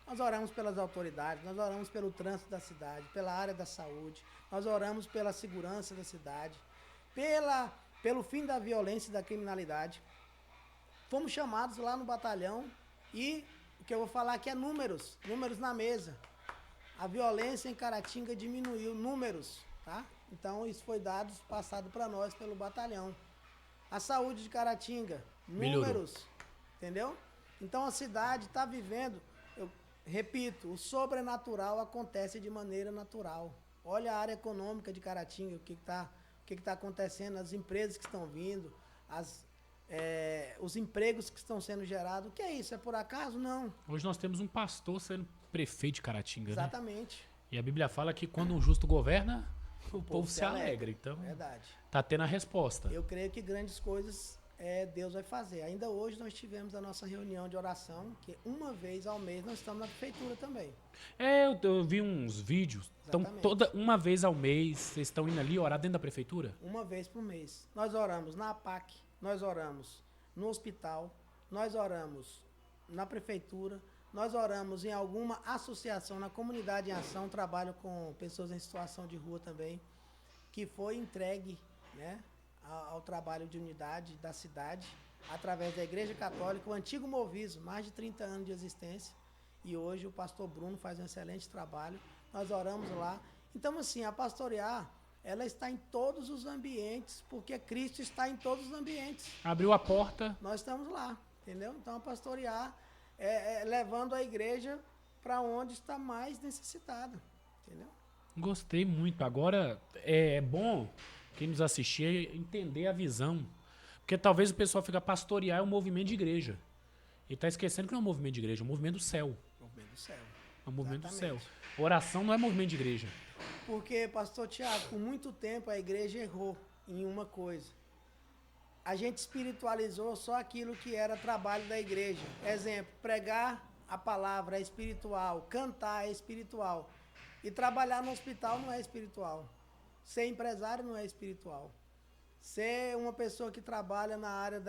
Nós oramos pelas autoridades, nós oramos pelo trânsito da cidade, pela área da saúde, nós oramos pela segurança da cidade, pelo fim da violência e da criminalidade. Fomos chamados lá no batalhão e o que eu vou falar aqui é números na mesa. A violência em Caratinga diminuiu, números, tá? Então isso foi passado para nós pelo batalhão. A saúde de Caratinga, números, entendeu? Então a cidade está vivendo, eu repito, o sobrenatural acontece de maneira natural. Olha a área econômica de Caratinga, o que está acontecendo, as empresas que estão vindo, os empregos que estão sendo gerados. O que é isso? É por acaso? Não. Hoje nós temos um pastor sendo prefeito de Caratinga, Exatamente. Né? E a Bíblia fala que quando um justo governa, o povo se alegra. Então, verdade. Tá tendo a resposta. Eu creio que grandes coisas Deus vai fazer. Ainda hoje nós tivemos a nossa reunião de oração, que uma vez ao mês nós estamos na prefeitura também. Eu vi uns vídeos. Então, uma vez ao mês, vocês estão indo ali orar dentro da prefeitura? Uma vez por mês. Nós oramos na APAC, nós oramos no hospital, nós oramos na prefeitura, nós oramos em alguma associação, na comunidade em ação, trabalho com pessoas em situação de rua também, que foi entregue, né, ao trabalho de unidade da cidade, através da Igreja Católica, o antigo Moviso, mais de 30 anos de existência, e hoje o pastor Bruno faz um excelente trabalho, nós oramos lá. Então, assim, a pastorear, ela está em todos os ambientes, porque Cristo está em todos os ambientes. Abriu a porta. Nós estamos lá, entendeu? Então, a pastorear levando a igreja para onde está mais necessitada, entendeu? Gostei muito. Agora, é bom quem nos assistir entender a visão. Porque talvez o pessoal fica pastorear é um movimento de igreja. E está esquecendo que não é um movimento de igreja, é um movimento do céu. Movimento do céu. É um movimento do céu. Oração não é movimento de igreja. Porque, pastor Tiago, por muito tempo a igreja errou em uma coisa. A gente espiritualizou só aquilo que era trabalho da igreja. Exemplo, pregar a palavra é espiritual, cantar é espiritual. E trabalhar no hospital não é espiritual. Ser empresário não é espiritual. Ser uma pessoa que trabalha na área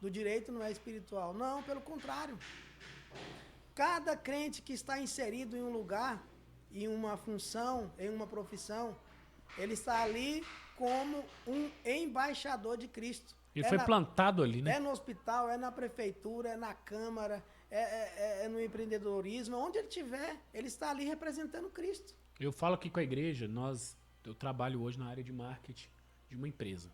do direito não é espiritual. Não, pelo contrário. Cada crente que está inserido em um lugar, em uma função, em uma profissão, ele está ali como um embaixador de Cristo. Ele foi plantado ali, né? É no hospital, é na prefeitura, é na Câmara, é no empreendedorismo. Onde ele estiver, ele está ali representando Cristo. Eu falo aqui com a igreja, eu trabalho hoje na área de marketing de uma empresa.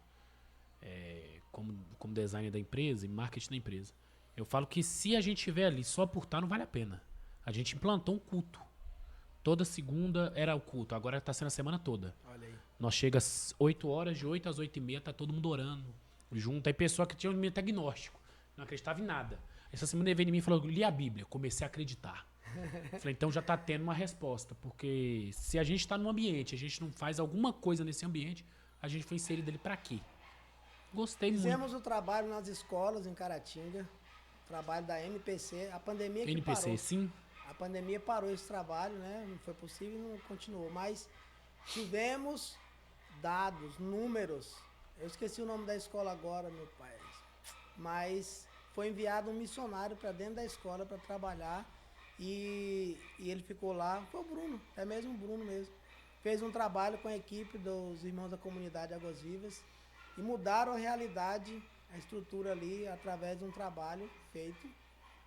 Como designer da empresa e marketing da empresa. Eu falo que se a gente estiver ali só por estar, não vale a pena. A gente implantou um culto. Toda segunda era o culto, agora está sendo a semana toda. Olha aí. Nós chega às 8 horas, de 8 às 8h30, tá todo mundo orando junto. Aí pessoa que tinha um movimento agnóstico, não acreditava em nada. Essa semana ele veio em mim e falou, li a Bíblia, comecei a acreditar. Falei, então já está tendo uma resposta, porque se a gente está num ambiente, a gente não faz alguma coisa nesse ambiente, a gente foi inserido ali para quê? Gostei muito. Fizemos o trabalho nas escolas em Caratinga, trabalho da MPC, a pandemia que NPC, parou. sim. A pandemia parou esse trabalho, né? Não foi possível e não continuou, mas tivemos dados, números. Eu esqueci o nome da escola agora, meu pai. Mas foi enviado um missionário para dentro da escola para trabalhar e ele ficou lá. Foi o Bruno, é mesmo o Bruno mesmo. Fez um trabalho com a equipe dos irmãos da comunidade Águas Vivas e mudaram a realidade, a estrutura ali, através de um trabalho feito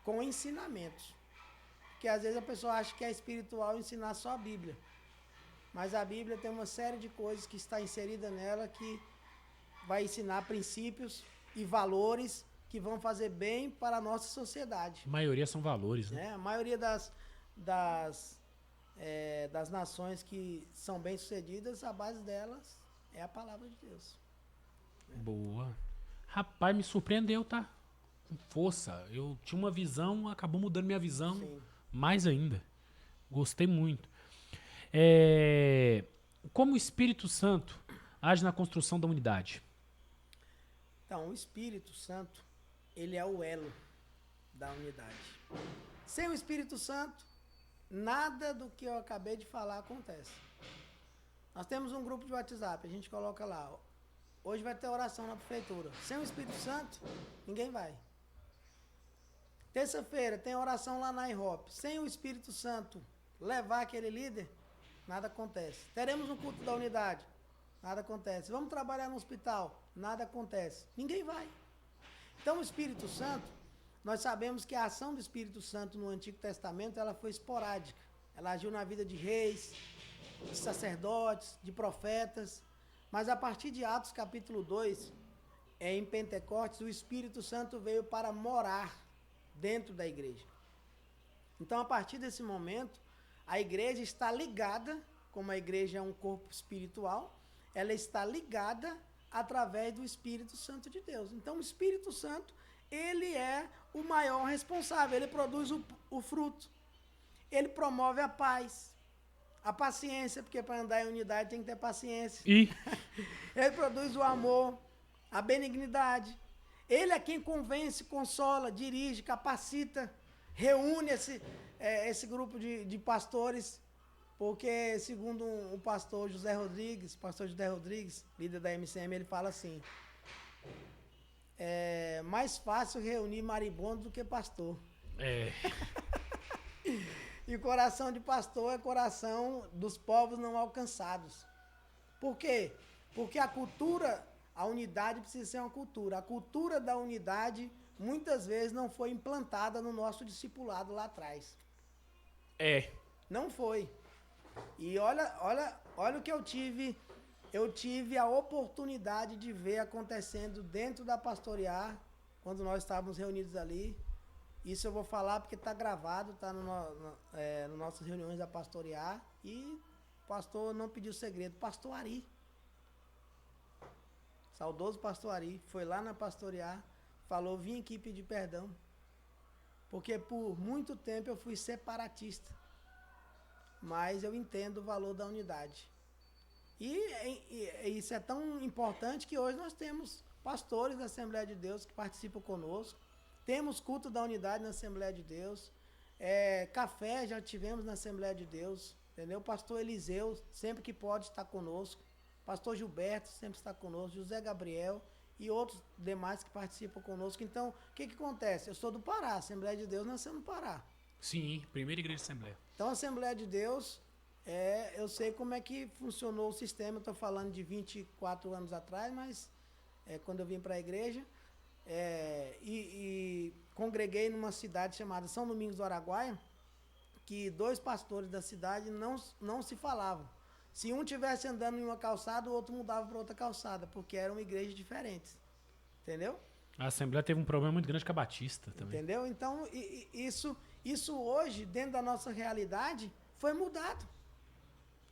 com ensinamentos. Porque às vezes a pessoa acha que é espiritual ensinar só a Bíblia. Mas a Bíblia tem uma série de coisas que está inserida nela que vai ensinar princípios e valores que vão fazer bem para a nossa sociedade. A maioria são valores, né? A maioria das nações que são bem-sucedidas, a base delas é a palavra de Deus. Boa. Rapaz, me surpreendeu, tá? Com força. Eu tinha uma visão, acabou mudando minha visão Sim. mais ainda. Gostei muito. Como o Espírito Santo age na construção da unidade? Então, o Espírito Santo, ele é o elo da unidade. Sem o Espírito Santo, nada do que eu acabei de falar acontece. Nós temos um grupo de WhatsApp, a gente coloca lá, hoje vai ter oração na prefeitura. Sem o Espírito Santo, ninguém vai. Terça-feira tem oração lá na IHOP. Sem o Espírito Santo levar aquele líder, nada acontece. Teremos um culto da unidade, nada acontece. Vamos trabalhar no hospital, nada acontece. Ninguém vai. Então o Espírito Santo, nós sabemos que a ação do Espírito Santo no Antigo Testamento, ela foi esporádica. Ela agiu na vida de reis, de sacerdotes, de profetas. Mas a partir de Atos capítulo 2, em Pentecostes, o Espírito Santo veio para morar dentro da igreja. Então, a partir desse momento, a igreja está ligada, como a igreja é um corpo espiritual, ela está ligada através do Espírito Santo de Deus. Então, o Espírito Santo, ele é o maior responsável, ele produz o fruto, ele promove a paz, a paciência, porque para andar em unidade tem que ter paciência. Ele produz o amor, a benignidade. Ele é quem convence, consola, dirige, capacita, reúne esse grupo de pastores, porque segundo o pastor José Rodrigues, líder da MCM, ele fala assim, é mais fácil reunir maribondo do que pastor. E o coração de pastor é coração dos povos não alcançados. Por quê? Porque a cultura, a unidade precisa ser uma cultura. A cultura da unidade, muitas vezes, não foi implantada no nosso discipulado lá atrás. Não foi. E olha o que eu tive. Eu tive a oportunidade de ver acontecendo dentro da Pastorear, quando nós estávamos reunidos ali. Isso eu vou falar porque está gravado, está no nossas reuniões da Pastorear. E o pastor não pediu segredo. Pastor Ari. Saudoso pastor Ari. Foi lá na Pastorear, falou, vim aqui pedir perdão. Porque por muito tempo eu fui separatista. Mas eu entendo o valor da unidade. E isso é tão importante que hoje nós temos pastores da Assembleia de Deus que participam conosco. Temos culto da unidade na Assembleia de Deus. Café já tivemos na Assembleia de Deus. Entendeu? O pastor Eliseu, sempre que pode, está conosco. Pastor Gilberto sempre está conosco. José Gabriel e outros demais que participam conosco. Então, o que acontece? Eu sou do Pará. A Assembleia de Deus nasceu no Pará. Sim, primeira igreja de Assembleia. Então, a Assembleia de Deus, eu sei como é que funcionou o sistema. Eu estou falando de 24 anos atrás, mas quando eu vim para a igreja... e congreguei numa cidade chamada São Domingos do Araguaia, que 2 pastores da cidade não se falavam. Se um estivesse andando em uma calçada, o outro mudava para outra calçada, porque eram igrejas diferentes. Entendeu? A Assembleia teve um problema muito grande com a Batista também. Entendeu? Então, isso hoje, dentro da nossa realidade, foi mudado.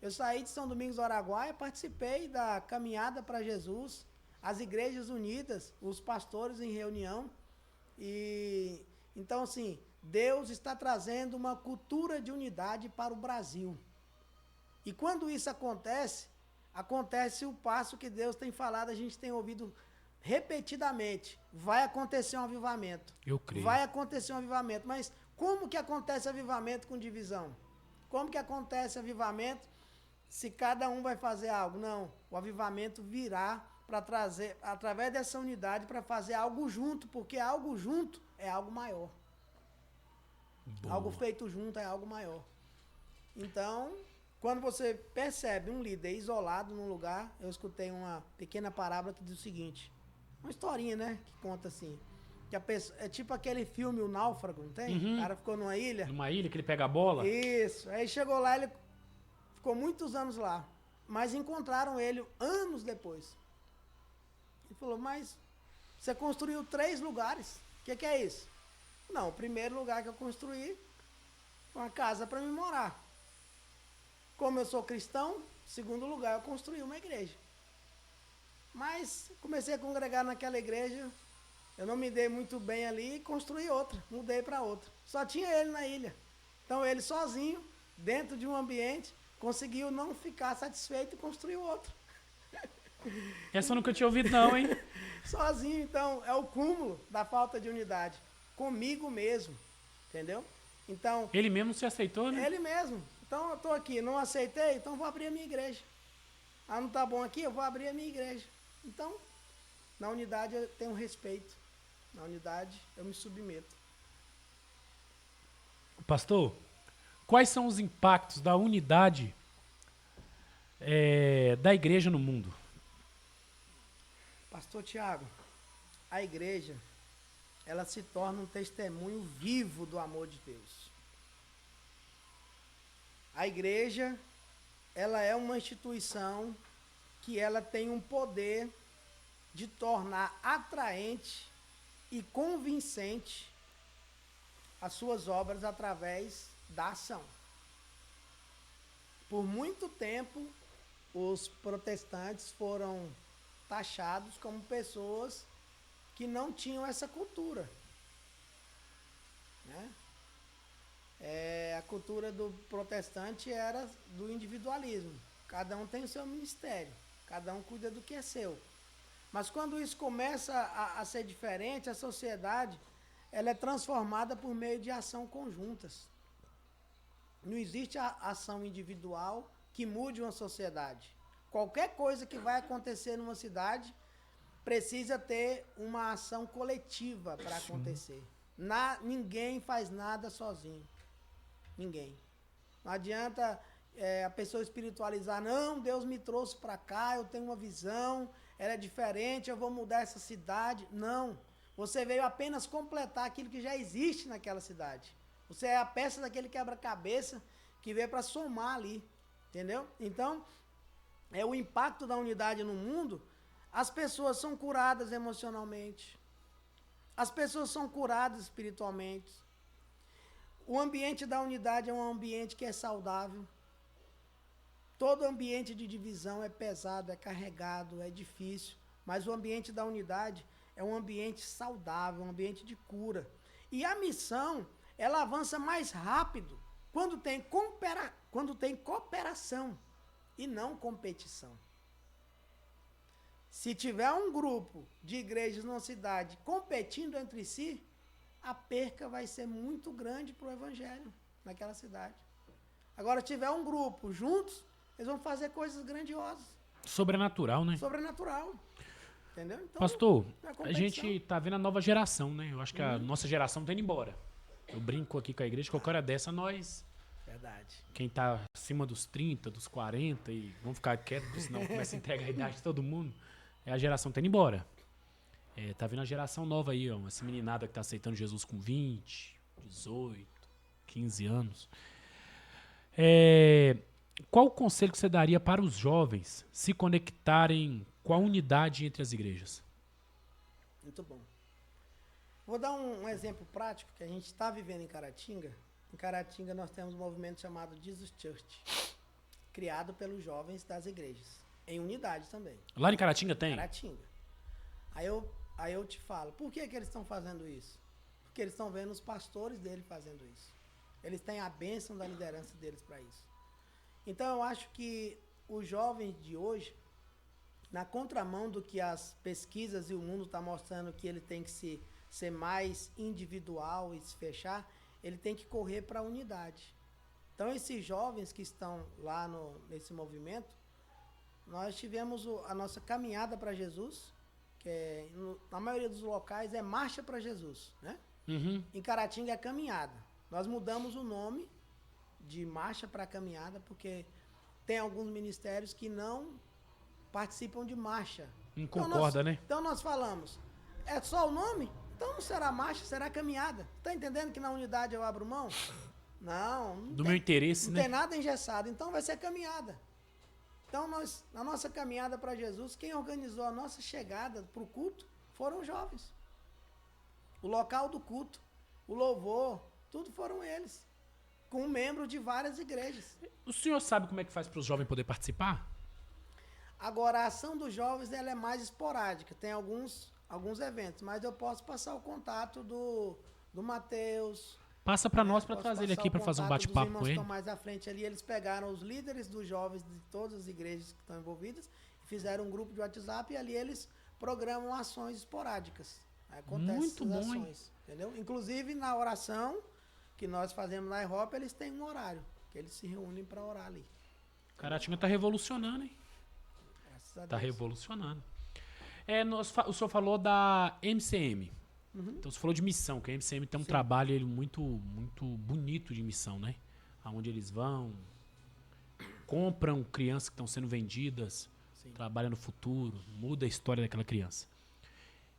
Eu saí de São Domingos do Araguaia, participei da caminhada para Jesus, as igrejas unidas, os pastores em reunião. E então, assim, Deus está trazendo uma cultura de unidade para o Brasil. E quando isso acontece o passo que Deus tem falado, a gente tem ouvido repetidamente. Vai acontecer um avivamento. Eu creio. Vai acontecer um avivamento. Mas como que acontece avivamento com divisão? Como que acontece avivamento se cada um vai fazer algo? Não, o avivamento virá para trazer, através dessa unidade, para fazer algo junto, porque algo junto é algo maior. Boa. Algo feito junto é algo maior. Então, quando você percebe um líder isolado num lugar, eu escutei uma pequena parábola que diz o seguinte, uma historinha, né, que conta assim, que a pessoa, é tipo aquele filme O Náufrago, não tem? Uhum. O cara ficou numa ilha. Numa ilha que ele pega a bola? Isso, aí chegou lá, ele ficou muitos anos lá, mas encontraram ele anos depois. Ele falou, mas você construiu 3 lugares, o que é isso? Não, o primeiro lugar que eu construí foi uma casa para me morar. Como eu sou cristão, em segundo lugar, eu construí uma igreja. Mas comecei a congregar naquela igreja, eu não me dei muito bem ali e construí outra, mudei para outra. Só tinha ele na ilha. Então ele sozinho, dentro de um ambiente, conseguiu não ficar satisfeito e construiu outro. Essa eu nunca tinha ouvido não, hein? Sozinho, então, é o cúmulo da falta de unidade. Comigo mesmo, entendeu? Então, Ele mesmo não se aceitou, né? ele mesmo. Então, eu estou aqui, não aceitei, então vou abrir a minha igreja. Ah, não está bom aqui? Eu vou abrir a minha igreja. Então, na unidade eu tenho respeito. Na unidade eu me submeto. Pastor, quais são os impactos da unidade da igreja no mundo? Pastor Tiago, a igreja, ela se torna um testemunho vivo do amor de Deus. A igreja, ela é uma instituição que ela tem um poder de tornar atraente e convincente as suas obras através da ação. Por muito tempo, os protestantes foram taxados como pessoas que não tinham essa cultura, né? A cultura do protestante era do individualismo. Cada um tem o seu ministério, cada um cuida do que é seu. Mas quando isso começa a ser diferente, a sociedade ela é transformada por meio de ação conjuntas. Não existe a ação individual que mude uma sociedade. Qualquer coisa que vai acontecer numa cidade precisa ter uma ação coletiva para acontecer. Ninguém faz nada sozinho. Ninguém. Não adianta a pessoa espiritualizar, não, Deus me trouxe para cá, eu tenho uma visão, ela é diferente, eu vou mudar essa cidade. Não. Você veio apenas completar aquilo que já existe naquela cidade. Você é a peça daquele quebra-cabeça que veio para somar ali. Entendeu? Então, o impacto da unidade no mundo, as pessoas são curadas emocionalmente. As pessoas são curadas espiritualmente. O ambiente da unidade é um ambiente que é saudável. Todo ambiente de divisão é pesado, é carregado, é difícil. Mas o ambiente da unidade é um ambiente saudável, um ambiente de cura. E a missão, ela avança mais rápido quando tem cooperação e não competição. Se tiver um grupo de igrejas numa cidade competindo entre si, a perca vai ser muito grande para o evangelho naquela cidade. Agora, se tiver um grupo juntos, eles vão fazer coisas grandiosas. Sobrenatural, né? Sobrenatural. Entendeu? Então, Pastor, a gente tá vendo a nova geração, né? Eu acho que a nossa geração tá indo embora. Eu brinco aqui com a igreja, qualquer hora dessa nós... Verdade. Quem tá acima dos 30, dos 40 e vão ficar quietos, senão começa a entregar a idade de todo mundo, a geração tá indo embora. Tá vindo a geração nova aí, ó, essa meninada que tá aceitando Jesus com 20, 18, 15 anos. Qual o conselho que você daria para os jovens se conectarem com a unidade entre as igrejas? Muito bom. Vou dar um exemplo prático que a gente está vivendo em Caratinga. Em Caratinga nós temos um movimento chamado Jesus Church, criado pelos jovens das igrejas, em unidade também. Lá em Caratinga tem? Caratinga. Aí eu te falo, por que eles estão fazendo isso? Porque eles estão vendo os pastores dele fazendo isso. Eles têm a bênção da liderança deles para isso. Então eu acho que os jovens de hoje, na contramão do que as pesquisas e o mundo está mostrando que ele tem que ser mais individual e se fechar, ele tem que correr para a unidade. Então esses jovens que estão lá nesse movimento, nós tivemos a nossa caminhada para Jesus, que na maioria dos locais é marcha para Jesus, né? Uhum. Em Caratinga é caminhada. Nós mudamos o nome de marcha para caminhada, porque tem alguns ministérios que não participam de marcha. Não concorda, né? Então nós falamos, é só o nome? Então não será marcha, será caminhada. Tá entendendo que na unidade eu abro mão? Não do meu interesse, não né? tem nada engessado, então vai ser caminhada. Então na nossa caminhada para Jesus, quem organizou a nossa chegada para o culto foram os jovens. O local do culto, o louvor, tudo foram eles. com membros de várias igrejas. O senhor sabe como é que faz para os jovens poder participar? Agora, a ação dos jovens ela é mais esporádica, tem alguns eventos, mas eu posso passar o contato do Matheus. Passa para nós para Posso trazer ele passar aqui o para fazer um contato dos bate-papo irmãos com que ele. estão mais à frente ali, eles pegaram os líderes dos jovens de todas as igrejas que estão envolvidas, fizeram um grupo de WhatsApp e ali eles programam ações esporádicas. Acontecem Muito essas bom, hein? ações, entendeu? Inclusive na oração que nós fazemos na Europa, eles têm um horário que eles se reúnem para orar ali. Caratinga tá revolucionando, hein? Graças a Tá Deus. revolucionando. O senhor falou da MCM. Uhum. Então você falou de missão, que a MCM tem um trabalho ele, muito, muito bonito de missão, né? Aonde eles vão, compram crianças que estão sendo vendidas, Sim. trabalham no futuro, muda a história daquela criança.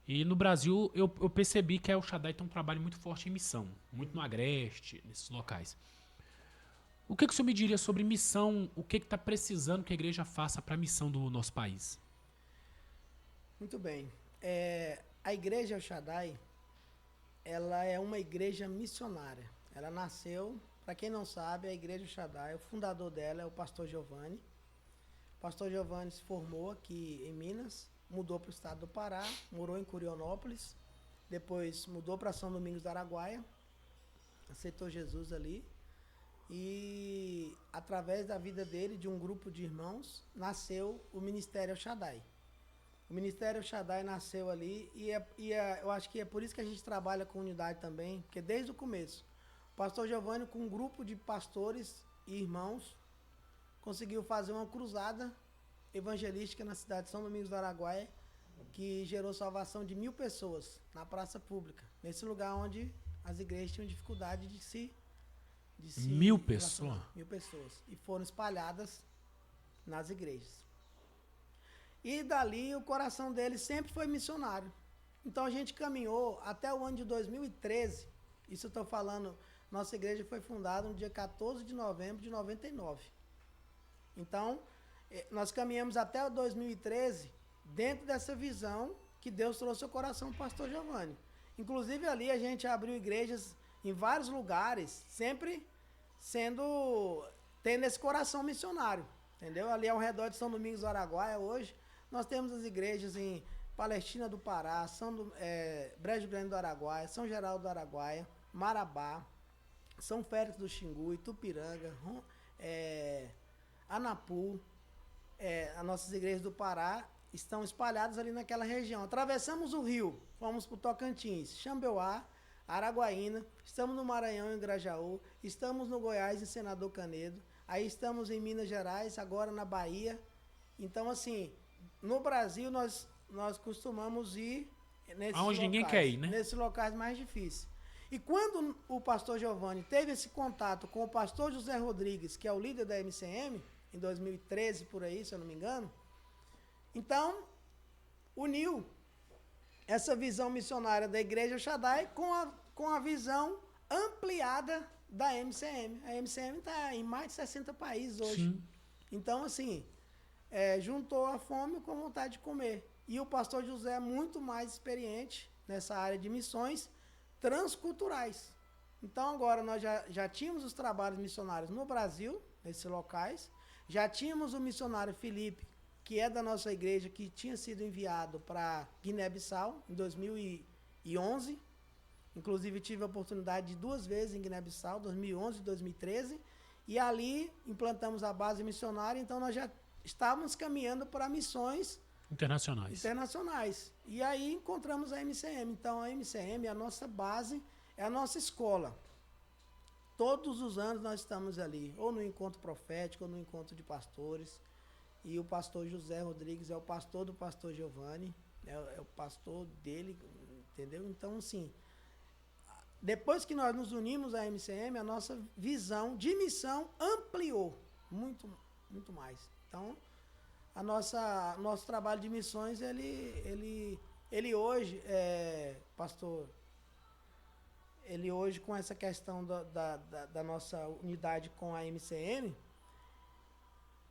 E no Brasil eu percebi que a El Shaddai tem um trabalho muito forte em missão, muito no Agreste, nesses locais. O que o senhor me diria sobre missão? O que está precisando que a igreja faça para a missão do nosso país? Muito bem. A igreja El Shaddai, ela é uma igreja missionária. Ela nasceu, para quem não sabe, a igreja El Shaddai, o fundador dela é o pastor Giovanni. O pastor Giovanni se formou aqui em Minas, mudou para o estado do Pará, morou em Curionópolis, depois mudou para São Domingos do Araguaia, aceitou Jesus ali. E através da vida dele, de um grupo de irmãos, nasceu o Ministério El Shaddai. O Ministério El Shaddai nasceu ali eu acho que é por isso que a gente trabalha com unidade também, porque desde o começo, o pastor Giovanni, com um grupo de pastores e irmãos, conseguiu fazer uma cruzada evangelística na cidade de São Domingos do Araguaia, que gerou salvação de 1.000 pessoas na praça pública, nesse lugar onde as igrejas tinham dificuldade de se 1.000 pessoas? 1.000 pessoas. E foram espalhadas nas igrejas. E dali o coração dele sempre foi missionário. Então a gente caminhou até o ano de 2013. Isso eu estou falando, nossa igreja foi fundada no dia 14 de novembro de 99. Então, nós caminhamos até o 2013 dentro dessa visão que Deus trouxe ao coração do pastor Giovanni. Inclusive ali a gente abriu igrejas em vários lugares, sempre tendo esse coração missionário, entendeu? Ali ao redor de São Domingos do Araguaia hoje, nós temos as igrejas em Palestina do Pará, Brejo Grande do Araguaia, São Geraldo do Araguaia, Marabá, São Félix do Xingu, Itupiranga, Anapu. As nossas igrejas do Pará estão espalhadas ali naquela região. Atravessamos o rio, fomos para o Tocantins, Xambeuá, Araguaína, estamos no Maranhão, em Grajaú, estamos no Goiás, em Senador Canedo, aí estamos em Minas Gerais, agora na Bahia. Então, assim, no Brasil nós costumamos ir nesses Aonde locais, ninguém quer ir, né? nesses locais mais difíceis. E quando o pastor Giovanni teve esse contato com o pastor José Rodrigues, que é o líder da MCM, em 2013, por aí, se eu não me engano, então uniu essa visão missionária da Igreja Shaddai com a visão ampliada da MCM. A MCM está em mais de 60 países hoje. Sim. Então, assim, juntou a fome com a vontade de comer. E o pastor José é muito mais experiente nessa área de missões transculturais. Então, agora nós já tínhamos os trabalhos missionários no Brasil, nesses locais. Já tínhamos o missionário Felipe, que é da nossa igreja, que tinha sido enviado para Guiné-Bissau em 2011. Inclusive, tive a oportunidade de 2 vezes em Guiné-Bissau, 2011 e 2013. E ali implantamos a base missionária, então nós já estávamos caminhando para missões internacionais. E aí encontramos a MCM. Então, a MCM é a nossa base, é a nossa escola. Todos os anos nós estamos ali, ou no encontro profético, ou no encontro de pastores. E o pastor José Rodrigues é o pastor do pastor Giovanni, é o pastor dele, entendeu? Então, assim, depois que nós nos unimos à MCM, a nossa visão de missão ampliou muito, muito mais. Então, nosso trabalho de missões, ele hoje, pastor, ele hoje com essa questão da nossa unidade com a MCM,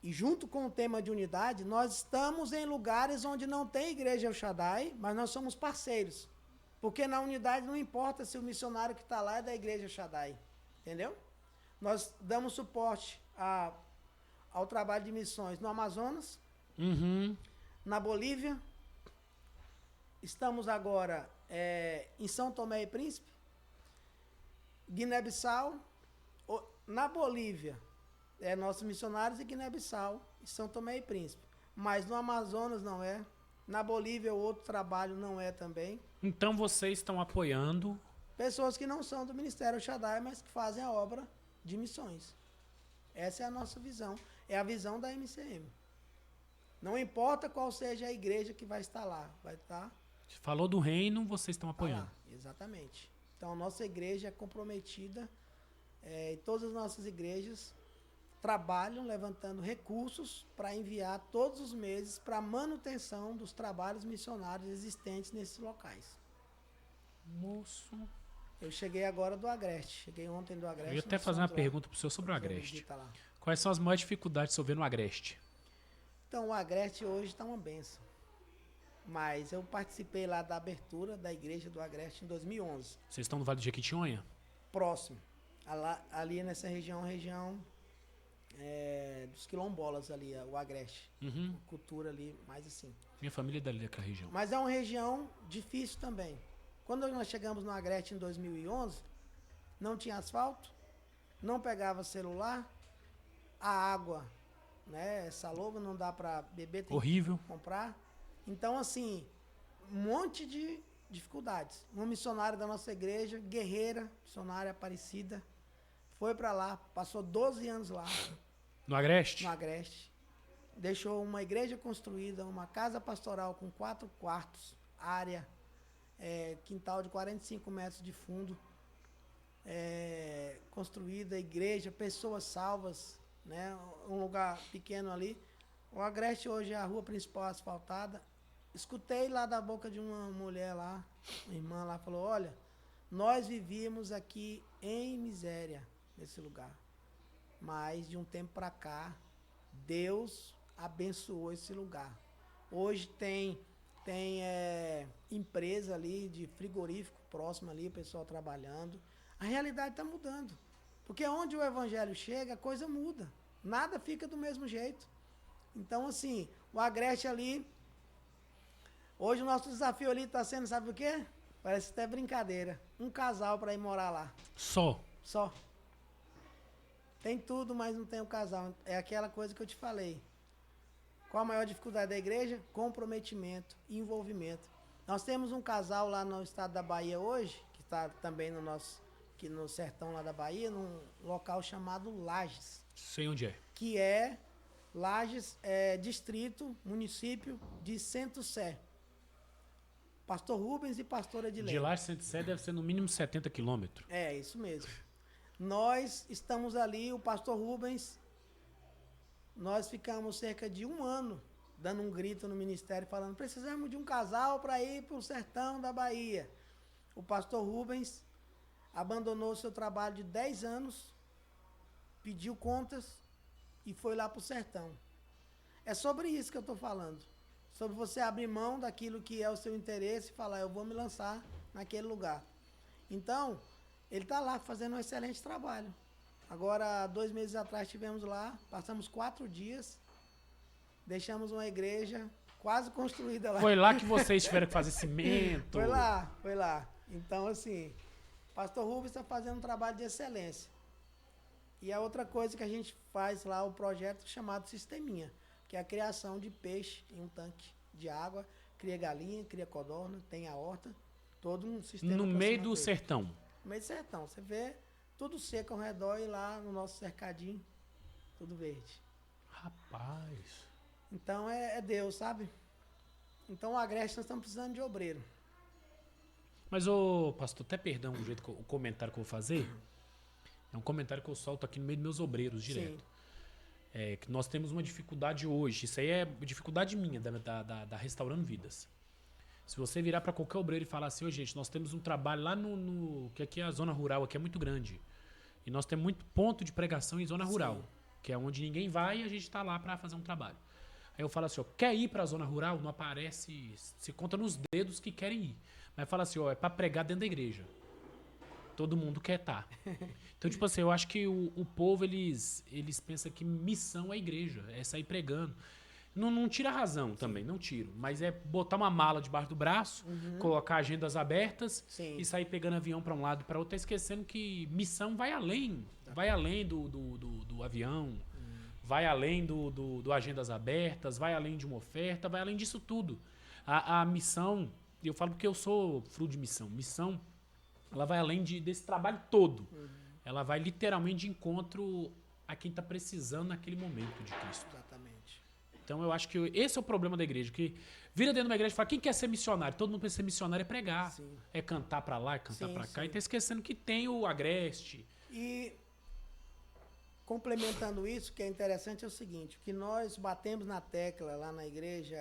e junto com o tema de unidade, nós estamos em lugares onde não tem igreja El Shaddai, mas nós somos parceiros. Porque na unidade não importa se o missionário que está lá é da igreja El Shaddai, entendeu? Nós damos suporte ao trabalho de missões no Amazonas, Uhum. na Bolívia. Estamos agora em São Tomé e Príncipe, Guiné-Bissau. Na Bolívia, nossos missionários em Guiné-Bissau e São Tomé e Príncipe. Mas no Amazonas não é. Na Bolívia, o outro trabalho não é também. Então vocês estão apoiando. Pessoas que não são do Ministério Shaddai, mas que fazem a obra de missões. Essa é a nossa visão. É a visão da MCM. Não importa qual seja a igreja que vai estar lá. Vai estar... Falou do reino, vocês estão apoiando. lá. Exatamente. Então, a nossa igreja é comprometida. E todas as nossas igrejas trabalham levantando recursos para enviar todos os meses para a manutenção dos trabalhos missionários existentes nesses locais. Moço. Eu cheguei agora do Agreste. Cheguei ontem do Agreste. Eu ia até fazer uma pergunta para o senhor sobre o Agreste. Quais são as maiores dificuldades que o senhor vê no Agreste? Então, o Agreste hoje está uma benção. Mas eu participei lá da abertura da igreja do Agreste em 2011. Vocês estão no Vale de Jequitinhonha? Próximo. Ali nessa região dos quilombolas ali, o Agreste. Uhum. Cultura ali, mais assim. Minha família é dali daquela região. Mas é uma região difícil também. Quando nós chegamos no Agreste em 2011, não tinha asfalto, não pegava celular, a água, né, salobra, não dá para beber, tem horrível. Que comprar. Então, assim, um monte de dificuldades. Uma missionária da nossa igreja, guerreira, missionária Aparecida, foi para lá, passou 12 anos lá. No Agreste? No Agreste. Deixou uma igreja construída, uma casa pastoral com 4 quartos, área, quintal de 45 metros de fundo, construída, igreja, pessoas salvas, né? Um lugar pequeno ali. O Agreste hoje é a rua principal asfaltada. Escutei lá da boca de uma mulher lá, uma irmã lá, falou, olha, nós vivíamos aqui em miséria, nesse lugar. Mas de um tempo para cá, Deus abençoou esse lugar. Hoje tem empresa ali de frigorífico próximo ali, o pessoal trabalhando. A realidade está mudando. Porque onde o evangelho chega, a coisa muda. Nada fica do mesmo jeito. Então, assim, o Agreste ali, hoje o nosso desafio ali está sendo, sabe o quê? Parece até brincadeira. Um casal para ir morar lá. Só? Só. Tem tudo, mas não tem o casal. É aquela coisa que eu te falei. Qual a maior dificuldade da igreja? Comprometimento, envolvimento. Nós temos um casal lá no estado da Bahia hoje, que está também aqui no sertão lá da Bahia, num local chamado Lages. Sei onde é. Que Lages distrito, município de Centro-Sé. Pastor Rubens e pastora Edilene. De Lages, Centro-Sé deve ser no mínimo 70 quilômetros. É, isso mesmo. Nós estamos ali, o pastor Rubens, nós ficamos cerca de 1 ano dando um grito no ministério, falando, precisamos de um casal para ir para o sertão da Bahia. O pastor Rubens abandonou seu trabalho de 10 anos, pediu contas e foi lá para o sertão. É sobre isso que eu estou falando. Sobre você abrir mão daquilo que é o seu interesse e falar, eu vou me lançar naquele lugar. Então, ele está lá fazendo um excelente trabalho. Agora, 2 meses atrás estivemos lá, passamos 4 dias, deixamos uma igreja quase construída lá. Foi lá que vocês tiveram que fazer cimento? Foi lá. Então, assim, pastor Rubens está fazendo um trabalho de excelência. E a outra coisa que a gente faz lá, o projeto chamado Sisteminha, que é a criação de peixe em um tanque de água, cria galinha, cria codorna, tem a horta, todo um sistema. No meio do sertão? No meio do sertão. Você vê tudo seco ao redor e lá no nosso cercadinho, tudo verde. Rapaz. Então é Deus, sabe? Então o Agreste nós estamos precisando de obreiro. Mas, pastor, até perdão o comentário que eu vou fazer. É um comentário que eu solto aqui no meio dos meus obreiros direto. Sim. Que nós temos uma dificuldade hoje. Isso aí é dificuldade minha, da Restaurando Vidas. Se você virar para qualquer obreiro e falar assim, gente, nós temos um trabalho lá que aqui é a zona rural, aqui é muito grande. E nós temos muito ponto de pregação em zona rural, Sim. que é onde ninguém vai e a gente está lá para fazer um trabalho. Aí eu falo assim, quer ir para a zona rural? Não aparece, se conta nos dedos que querem ir. Mas fala assim, é para pregar dentro da igreja. todo mundo quer estar. Então, tipo assim, eu acho que o povo, eles pensam que missão é igreja, é sair pregando. Não tira a razão também, não tiro. Mas é botar uma mala debaixo do braço, colocar agendas abertas e sair pegando avião para um lado e para outro, tá esquecendo que missão vai além. Vai além do avião, vai além do agendas abertas, vai além de uma oferta, vai além disso tudo. A missão, eu falo porque eu sou fruto de missão. Missão, ela vai além desse trabalho todo. Ela vai literalmente de encontro a quem está precisando naquele momento de Cristo. Exatamente. Então eu acho que esse é o problema da igreja, que vira dentro de uma igreja e fala, quem quer ser missionário? Todo mundo pensa ser missionário é pregar, é cantar pra lá, é cantar pra cá, e tá esquecendo que tem o agreste. E complementando isso, que é interessante é o seguinte, o que nós batemos na tecla lá na igreja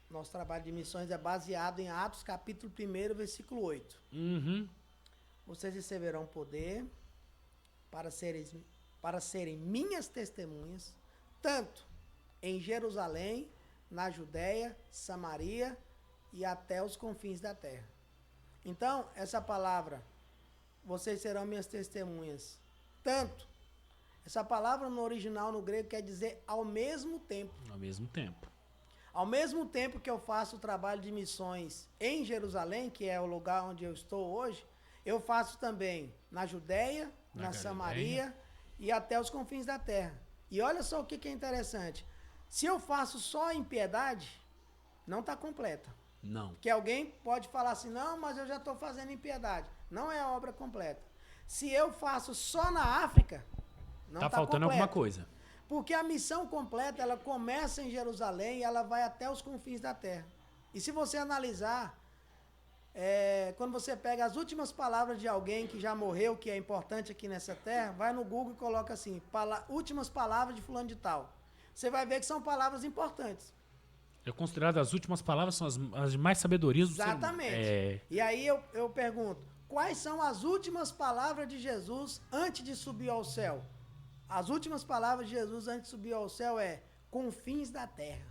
nosso trabalho de missões é baseado em Atos capítulo 1, versículo 8. Vocês receberão poder para serem minhas testemunhas, tanto em Jerusalém, na Judéia, Samaria e até os confins da terra. Então, essa palavra, vocês serão minhas testemunhas, tanto, essa palavra no original, no grego, quer dizer ao mesmo tempo. Ao mesmo tempo. Ao mesmo tempo que eu faço o trabalho de missões em Jerusalém, que é o lugar onde eu estou hoje, eu faço também na Judéia, na Samaria e até os confins da terra. E olha só o que é interessante. Se eu faço só em piedade, não está completa. Não. Porque alguém pode falar assim, não, mas eu já estou fazendo em piedade. Não é a obra completa. Se eu faço só na África, não está faltando completa. alguma coisa. Porque a missão completa, ela começa em Jerusalém e ela vai até os confins da terra. E se você analisar, quando você pega as últimas palavras de alguém que já morreu, que é importante aqui nessa terra, vai no Google e coloca assim, últimas palavras de fulano de tal. Você vai ver que são palavras importantes. É considerado as últimas palavras são as mais sabedorias do ser humano. Exatamente. E aí eu pergunto, quais são as últimas palavras de Jesus antes de subir ao céu? As últimas palavras de Jesus antes de subir ao céu confins da terra.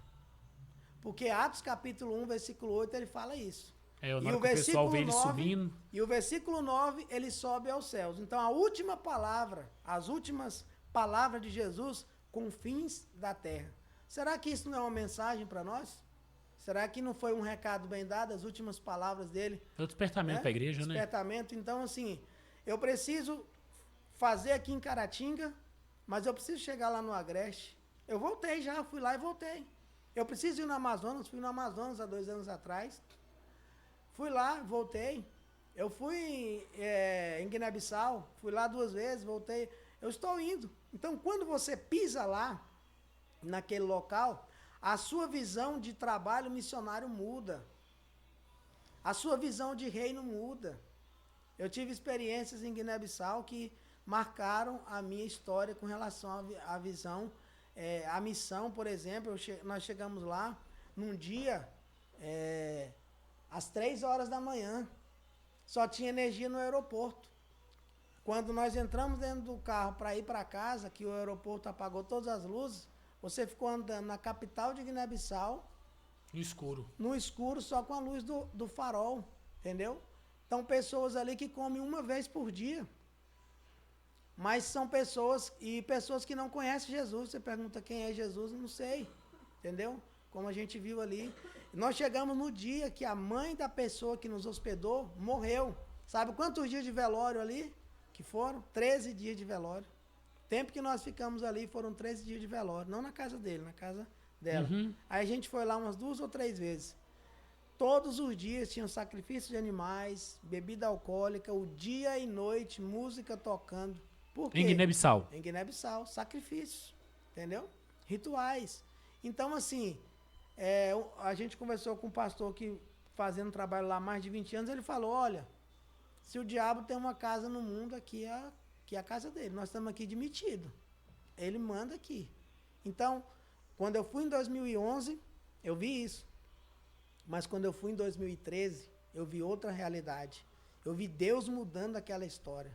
Porque Atos capítulo 1, versículo 8, ele fala isso. Na hora que o pessoal vê ele subindo. E o versículo 9, ele sobe aos céus. Então a última palavra, as últimas palavras de Jesus, confins da terra. Será que isso não é uma mensagem para nós? Será que não foi um recado bem dado, as últimas palavras dele? É o despertamento para a igreja, né? Despertamento. Então, assim, eu preciso fazer aqui em Caratinga, mas eu preciso chegar lá no Agreste. Eu voltei já, fui lá e voltei. Eu preciso ir no Amazonas, fui no Amazonas há 2 anos atrás. Fui lá, voltei. Eu fui em Guiné-Bissau, fui lá 2 vezes, voltei. Eu estou indo. Então, quando você pisa lá, naquele local, a sua visão de trabalho missionário muda. A sua visão de reino muda. Eu tive experiências em Guiné-Bissau que marcaram a minha história com relação à visão, a missão, por exemplo, nós chegamos lá num dia, às 3 horas da manhã, só tinha energia no aeroporto. Quando nós entramos dentro do carro para ir para casa, que o aeroporto apagou todas as luzes, você ficou andando na capital de Guiné-Bissau. No escuro. No escuro, só com a luz do farol, entendeu? Então, pessoas ali que comem uma vez por dia. Mas são pessoas que não conhecem Jesus. Você pergunta quem é Jesus, não sei, entendeu? Como a gente viu ali. Nós chegamos no dia que a mãe da pessoa que nos hospedou morreu. Sabe quantos dias de velório ali? Que foram 13 dias de velório. O tempo que nós ficamos ali foram 13 dias de velório. Não na casa dele, na casa dela. Aí a gente foi lá umas 2 ou 3 vezes. Todos os dias tinham sacrifício de animais, bebida alcoólica, o dia e noite, música tocando. Por quê? Em Guiné-Bissau. Em Guiné-Bissau, sacrifícios, entendeu? Rituais. Então, assim, a gente conversou com um pastor que fazendo um trabalho lá há mais de 20 anos, ele falou, olha, se o diabo tem uma casa no mundo, aqui é a casa dele. Nós estamos aqui demitidos. Ele manda aqui. Então, quando eu fui em 2011, eu vi isso. Mas quando eu fui em 2013, eu vi outra realidade. Eu vi Deus mudando aquela história.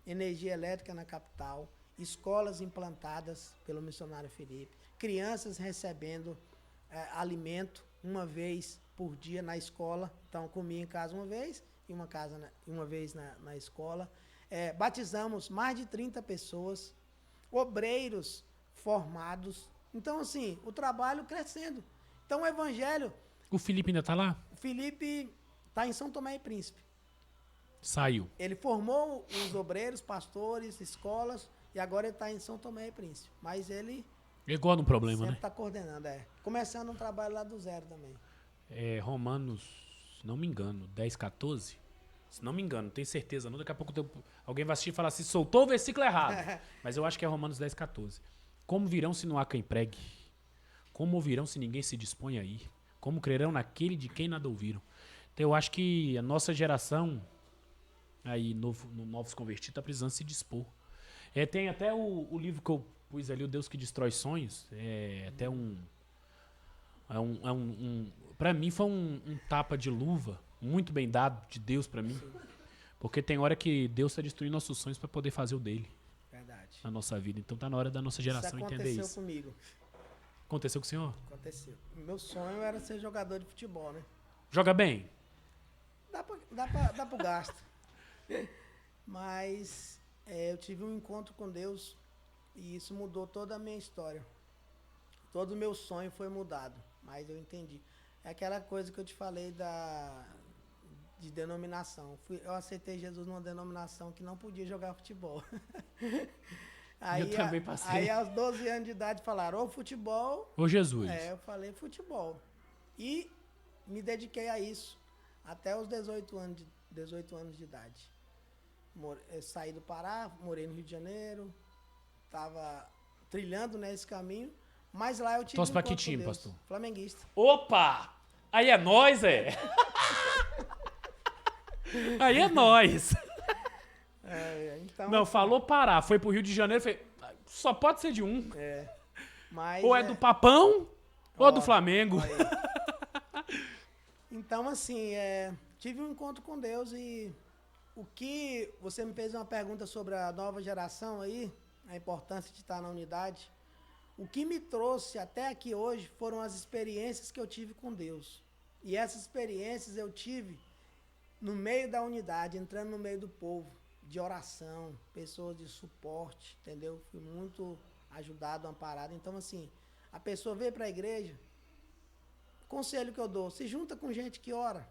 Energia elétrica na capital, escolas implantadas pelo missionário Felipe, crianças recebendo alimento uma vez por dia na escola. Então, comia em casa uma vez em uma casa, uma vez na escola. Batizamos mais de 30 pessoas, obreiros formados. Então, assim, o trabalho crescendo. Então, o evangelho... O Felipe ainda tá lá? O Felipe está em São Tomé e Príncipe. Saiu. Ele formou os obreiros, pastores, escolas, e agora ele está em São Tomé e Príncipe. Mas ele Igual no problema, sempre né? está coordenando, Começando um trabalho lá do zero também. Romanos, se não me engano, 10, 14. Se não me engano, não tenho certeza não. Daqui a pouco alguém vai assistir e falar assim, soltou o versículo errado. Mas eu acho que é Romanos 10, 14. Como virão se não há quem pregue? Como ouvirão se ninguém se dispõe a ir? Como crerão naquele de quem nada ouviram? Então eu acho que a nossa geração, aí no Novos Convertidos, está precisando se dispor. Tem até o livro que eu pus ali, O Deus que Destrói Sonhos. Até para mim foi um tapa de luva muito bem dado de Deus para mim. Porque tem hora que Deus está destruindo nossos sonhos para poder fazer o dele. Verdade. Na nossa vida. Então tá na hora da nossa geração entender isso. Aconteceu comigo. Aconteceu com o senhor? Aconteceu. Meu sonho era ser jogador de futebol, né? Joga bem? Dá pro gasto. Mas eu tive um encontro com Deus e isso mudou toda a minha história. Todo o meu sonho foi mudado, mas eu entendi. É aquela coisa que eu te falei de denominação. Eu aceitei Jesus numa denominação que não podia jogar futebol. Eu também passei. Aí aos 12 anos de idade falaram, ou futebol... Ô Jesus. Eu falei futebol. E me dediquei a isso até os 18 anos de idade. Eu saí do Pará, morei no Rio de Janeiro, estava trilhando nesse caminho, mas lá eu tive Torce pra que time, pastor? Flamenguista. Opa! Aí é nós, Aí é nós. Então, Não, falou Pará, foi pro Rio de Janeiro, só pode ser de um. Mas, ou é do Papão, ou do Flamengo. Então, assim, tive um encontro com Deus e o que você me fez uma pergunta sobre a nova geração aí, a importância de estar na unidade. O que me trouxe até aqui hoje foram as experiências que eu tive com Deus. E essas experiências eu tive no meio da unidade, entrando no meio do povo, de oração, pessoas de suporte, entendeu? Fui muito ajudado, amparado. Então, assim, a pessoa veio para a igreja, conselho que eu dou, se junta com gente que ora,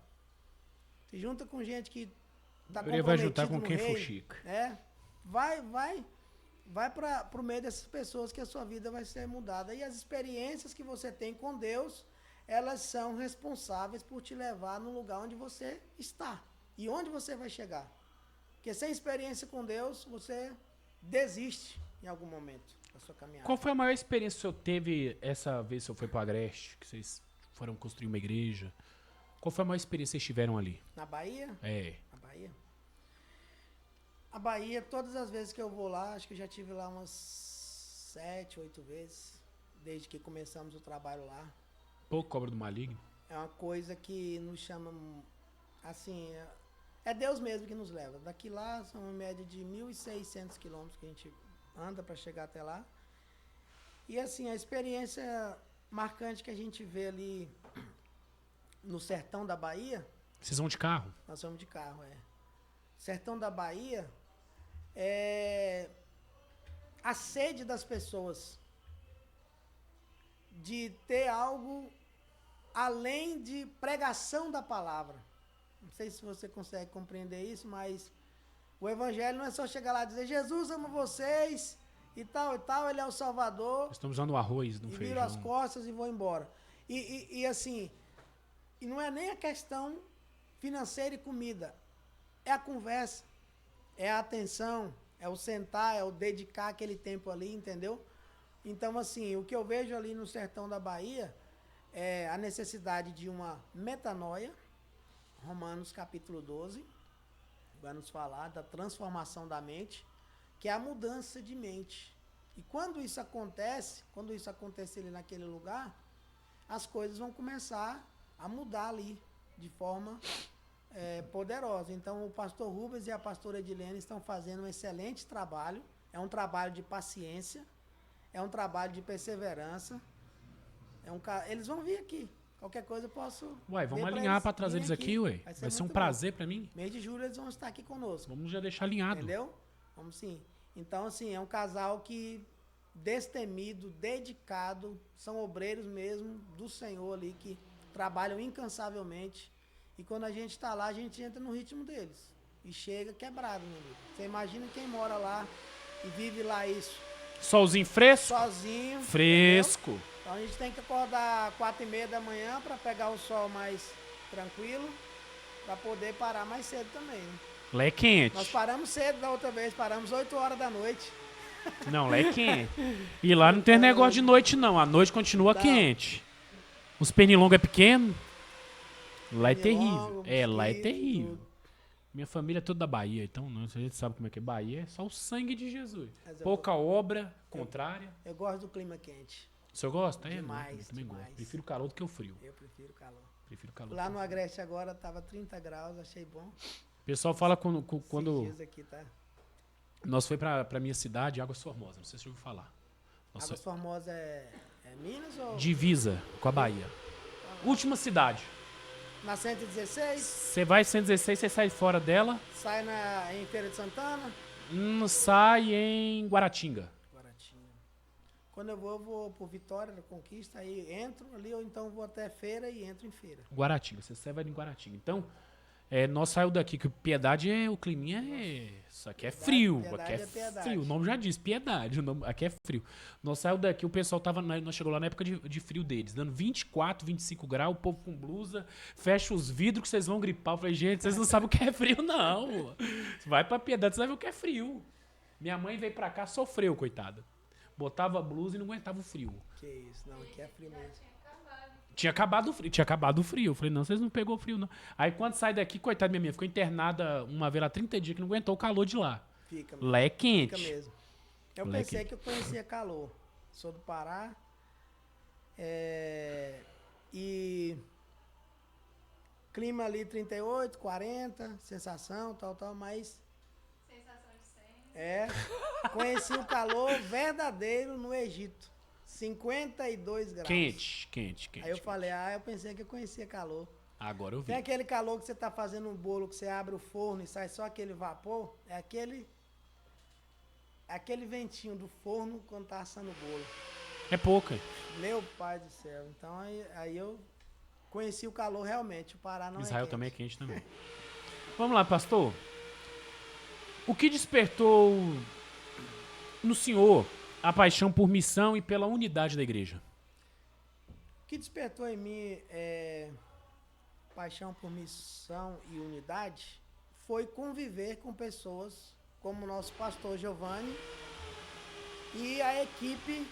se junta com gente que está comprometido vai juntar com no quem for reino. chique. Vai para o meio dessas pessoas que a sua vida vai ser mudada. E as experiências que você tem com Deus, elas são responsáveis por te levar no lugar onde você está e onde você vai chegar. Porque sem experiência com Deus, você desiste em algum momento da sua caminhada. Qual foi a maior experiência que o senhor teve essa vez que o senhor foi pro Agreste, que vocês foram construir uma igreja? Qual foi a maior experiência que vocês tiveram ali? Na Bahia? Na Bahia? A Bahia, todas as vezes que eu vou lá, acho que eu já tive lá umas 7, 8 vezes, desde que começamos o trabalho lá. Pouco cobra do maligno? É uma coisa que nos chama, assim, é Deus mesmo que nos leva. Daqui lá são uma média de 1.600 quilômetros que a gente anda para chegar até lá. E assim, a experiência marcante que a gente vê ali no sertão da Bahia... Vocês vão de carro? Nós vamos de carro, Sertão da Bahia a sede das pessoas de ter algo além de pregação da palavra. Não sei se você consegue compreender isso, mas o evangelho não é só chegar lá e dizer Jesus ama vocês e tal, ele é o Salvador. Estamos usando arroz no feijão. Viro as costas e vou embora. E assim, e não é nem a questão financeira e comida, é a conversa, é a atenção, é o sentar, é o dedicar aquele tempo ali, entendeu? Então, assim, o que eu vejo ali no sertão da Bahia é a necessidade de uma metanoia. Romanos capítulo 12 vai nos falar da transformação da mente, que é a mudança de mente. E quando isso acontecer ali naquele lugar, as coisas vão começar a mudar ali de forma poderosa. Então, o pastor Rubens e a pastora Edilene estão fazendo um excelente trabalho. É um trabalho de paciência, é um trabalho de perseverança. Eles vão vir aqui, Qualquer coisa eu posso... Uai, vamos ver pra alinhar eles pra trazer virem eles aqui, ué. Vai ser um muito prazer pra mim. bom. Mês de julho eles vão estar aqui conosco. Vamos já deixar alinhado. Entendeu? Vamos sim. Então, assim, é um casal que destemido, dedicado, são obreiros mesmo do Senhor ali, que trabalham incansavelmente. E quando a gente tá lá, a gente entra no ritmo deles. E chega quebrado, meu amigo. Você imagina quem mora lá e vive lá isso. Solzinho fresco? Sozinho. Fresco. Entendeu? Então a gente tem que acordar 4h30 da manhã para pegar o sol mais tranquilo, para poder parar mais cedo também, né? Lá é quente. Nós paramos cedo da outra vez, paramos 8 horas da noite. Não, lá é quente. E lá não tem negócio de noite, não. A noite continua Não. quente. Os pernilongos é pequeno. Lá é Pernilongo, terrível. Lá é mosquito, terrível. tudo. Minha família é toda da Bahia, então a gente sabe como é que é Bahia. É só o sangue de Jesus. Mas eu Pouca obra contrária. Eu gosto do clima quente. O senhor gosta? É, Demais, eu também demais. gosto. Prefiro o calor do que o frio. Eu prefiro calor. Prefiro o calor. Lá do que no o frio. Agreste agora tava 30 graus, achei bom. O pessoal fala Esses quando dias aqui, tá? nós foi pra minha cidade, Águas Formosas. Não sei se você ouviu falar. Nossa, Águas Formosas é Minas ou divisa com a Bahia. Última cidade. na 116? Você vai 116, você sai fora dela, Sai em Feira de Santana? sai em Guaratinga. Guaratinga. Quando eu vou por Vitória da Conquista, aí entro ali, ou então vou até feira e entro em feira. Guaratinga, você vai em Guaratinga. Então, nós saímos daqui, que Piedade o climinha isso aqui é frio. Piedade Aqui é é Piedade. frio. O nome já diz, Piedade. aqui é frio. Nós saímos daqui, o pessoal nós chegou lá na época de frio deles, dando 24, 25 graus, o povo com blusa, fecha os vidros que vocês vão gripar. Eu falei, gente, vocês não sabem o que é frio, não. Vai pra Piedade, você vai ver o que é frio. Minha mãe veio pra cá, sofreu, coitada. Botava a blusa e não aguentava o frio. Que isso, não, aqui é frio mesmo. Tinha acabado o frio. Eu falei, não, vocês não pegou frio, não. Aí quando sai daqui, coitada minha ficou internada uma vez lá 30 dias que não aguentou o calor de lá. Fica, Lá é fica quente. mesmo. Eu Lá é pensei quente. que eu conhecia calor. Sou do Pará. E clima ali 38, 40, sensação, tal, mas Sensação de 100. conheci o calor verdadeiro no Egito. 52 graus. Quente. Aí eu falei, eu pensei que eu conhecia calor. Agora eu vi. Tem aquele calor que você tá fazendo um bolo, que você abre o forno e sai só aquele vapor. É aquele ventinho do forno quando tá assando o bolo. É pouca. Meu pai do céu. Então aí eu conheci o calor realmente. O Pará não Israel é também é quente. quente também. Vamos lá, pastor. O que despertou no senhor a paixão por missão e pela unidade da igreja? O que despertou em mim paixão por missão e unidade foi conviver com pessoas como o nosso pastor Giovanni e a equipe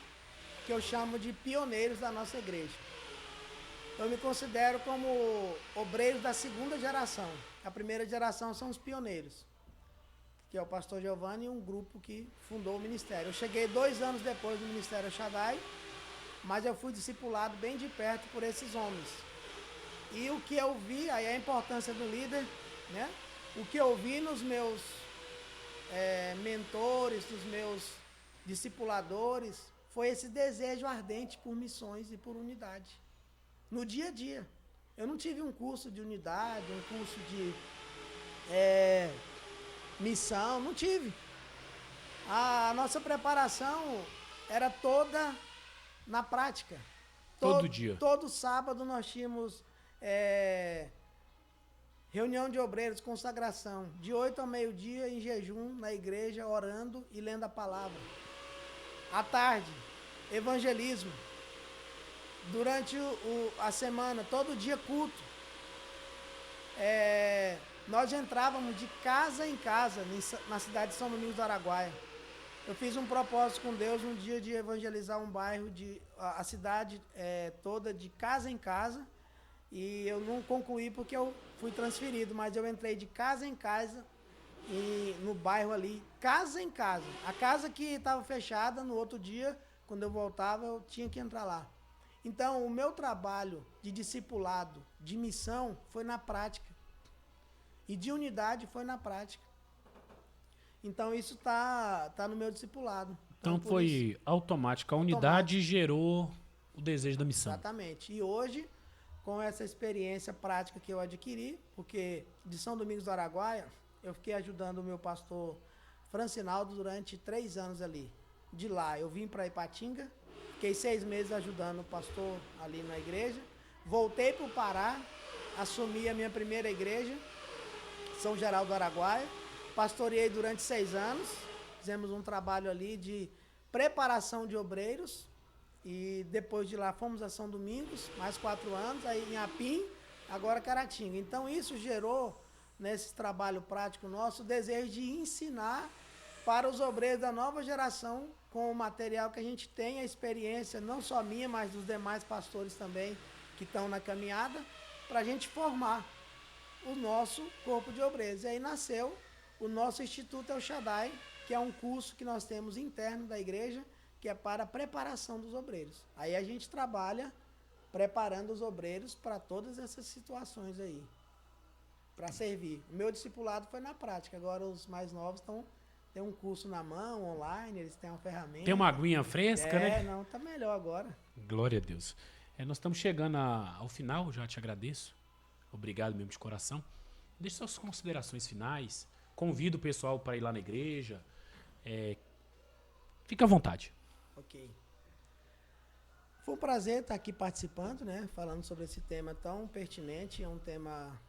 que eu chamo de pioneiros da nossa igreja. Eu me considero como obreiros da segunda geração. A primeira geração são os pioneiros, que é o pastor Giovanni e um grupo que fundou o ministério. Eu cheguei 2 anos depois do Ministério Shaddai, mas eu fui discipulado bem de perto por esses homens. E o que eu vi, aí a importância do líder, né? O que eu vi nos meus mentores, nos meus discipuladores, foi esse desejo ardente por missões e por unidade. No dia a dia. Eu não tive um curso de unidade, um curso de missão, não tive. A nossa preparação era toda na prática. Todo dia. Todo sábado nós tínhamos reunião de obreiros, consagração, de 8 ao meio-dia em jejum na igreja, orando e lendo a palavra. À tarde, evangelismo. Durante a semana, todo dia culto. Nós entrávamos de casa em casa na cidade de São Domingos do Araguaia. Eu fiz um propósito com Deus um dia de evangelizar um bairro, a cidade toda de casa em casa. E eu não concluí porque eu fui transferido, mas eu entrei de casa em casa e no bairro ali, casa em casa. A casa que estava fechada, no outro dia, quando eu voltava, eu tinha que entrar lá. Então, o meu trabalho de discipulado, de missão, foi na prática. E de unidade foi na prática. Então, isso tá no meu discipulado. Então por foi isso, automático. A unidade gerou o desejo da missão. exatamente. E hoje, com essa experiência prática que eu adquiri, porque de São Domingos do Araguaia, eu fiquei ajudando o meu pastor Francinaldo durante 3 anos ali. De lá, eu vim para Ipatinga, fiquei 6 meses ajudando o pastor ali na igreja, voltei para o Pará, assumi a minha primeira igreja, São Geraldo do Araguaia, pastoreei durante 6 anos, fizemos um trabalho ali de preparação de obreiros, e depois de lá fomos a São Domingos, mais 4 anos, aí em Apim, agora Caratinga. Então isso gerou, nesse trabalho prático nosso, o desejo de ensinar para os obreiros da nova geração, com o material que a gente tem, a experiência, não só minha, mas dos demais pastores também, que estão na caminhada, para a gente formar o nosso corpo de obreiros. E aí nasceu o nosso Instituto El Shaddai, que é um curso que nós temos interno da igreja, que é para a preparação dos obreiros. Aí a gente trabalha preparando os obreiros para todas essas situações aí, para servir. O meu discipulado foi na prática, agora os mais novos têm um curso na mão, online, eles têm uma ferramenta. Tem uma aguinha fresca, né? Não, tá melhor agora. Glória a Deus. Nós estamos chegando ao final, já te agradeço. Obrigado mesmo de coração. Deixe suas considerações finais. Convido o pessoal para ir lá na igreja. Fica à vontade. Ok. Foi um prazer estar aqui participando, né? Falando sobre esse tema tão pertinente. É um tema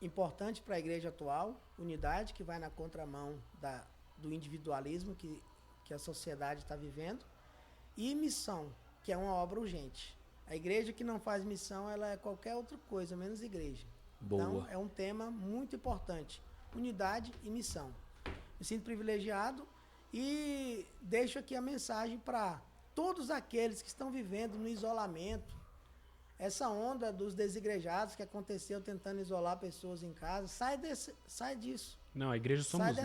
importante para a igreja atual. Unidade, que vai na contramão do individualismo que a sociedade está vivendo. E missão, que é uma obra urgente. A igreja que não faz missão, ela é qualquer outra coisa, menos igreja. Boa. Então, é um tema muito importante. Unidade e missão. Me sinto privilegiado e deixo aqui a mensagem para todos aqueles que estão vivendo no isolamento, essa onda dos desigrejados que aconteceu tentando isolar pessoas em casa, sai disso. Não, a igreja somos nós.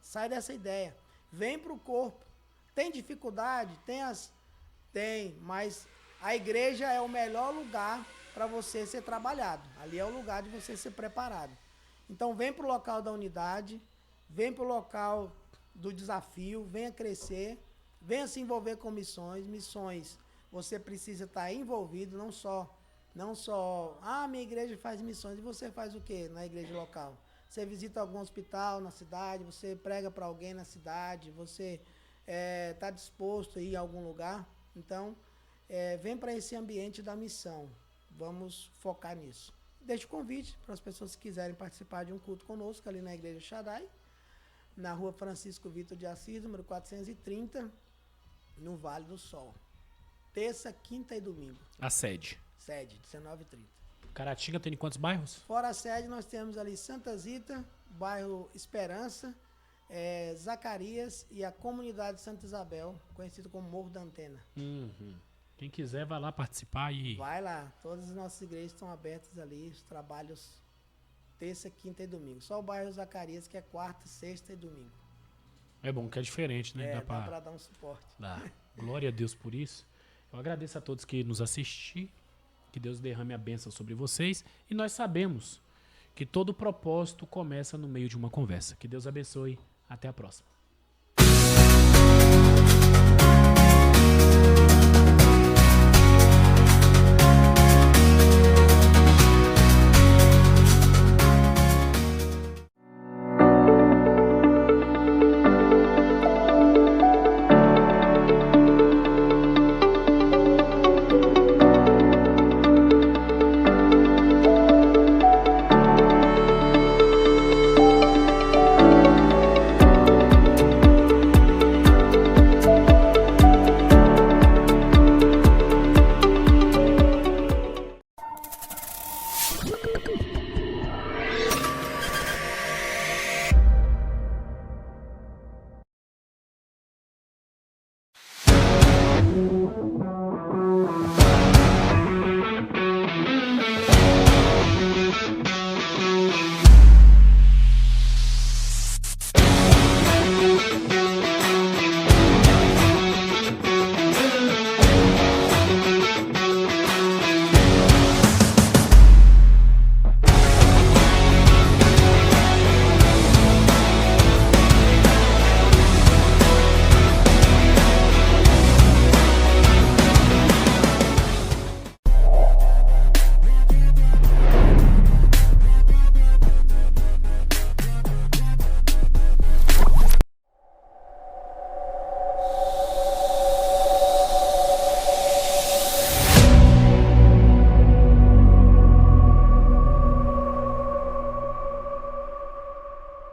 Sai dessa ideia. Vem para o corpo. Tem dificuldade? Tem, mas a igreja é o melhor lugar para você ser trabalhado. Ali é o lugar de você ser preparado. Então vem para o local da unidade, vem para o local do desafio, venha crescer, venha se envolver com missões. Missões, você precisa estar envolvido, não só, minha igreja faz missões. E você faz o quê na igreja local? Você visita algum hospital na cidade, você prega para alguém na cidade, você está disposto a ir a algum lugar? Então, vem para esse ambiente da missão. Vamos focar nisso. Deixo o convite para as pessoas que quiserem participar de um culto conosco ali na Igreja Shaddai, na rua Francisco Vitor de Assis, número 430, no Vale do Sol. Terça, quinta e domingo. A sede. Sede, 19h30. Caratinga tem quantos bairros? Fora a sede, nós temos ali Santa Zita, bairro Esperança, Zacarias e a comunidade Santa Isabel, conhecido como Morro da Antena. Uhum. Quem quiser vai lá participar e... Vai lá, todas as nossas igrejas estão abertas ali, os trabalhos terça, quinta e domingo. Só o bairro Zacarias, que é quarta, sexta e domingo. É bom que é diferente, né? Dá para dar um suporte. Dá. Glória a Deus por isso. Eu agradeço a todos que nos assistiram, que Deus derrame a bênção sobre vocês. E nós sabemos que todo propósito começa no meio de uma conversa. Que Deus abençoe. Até a próxima.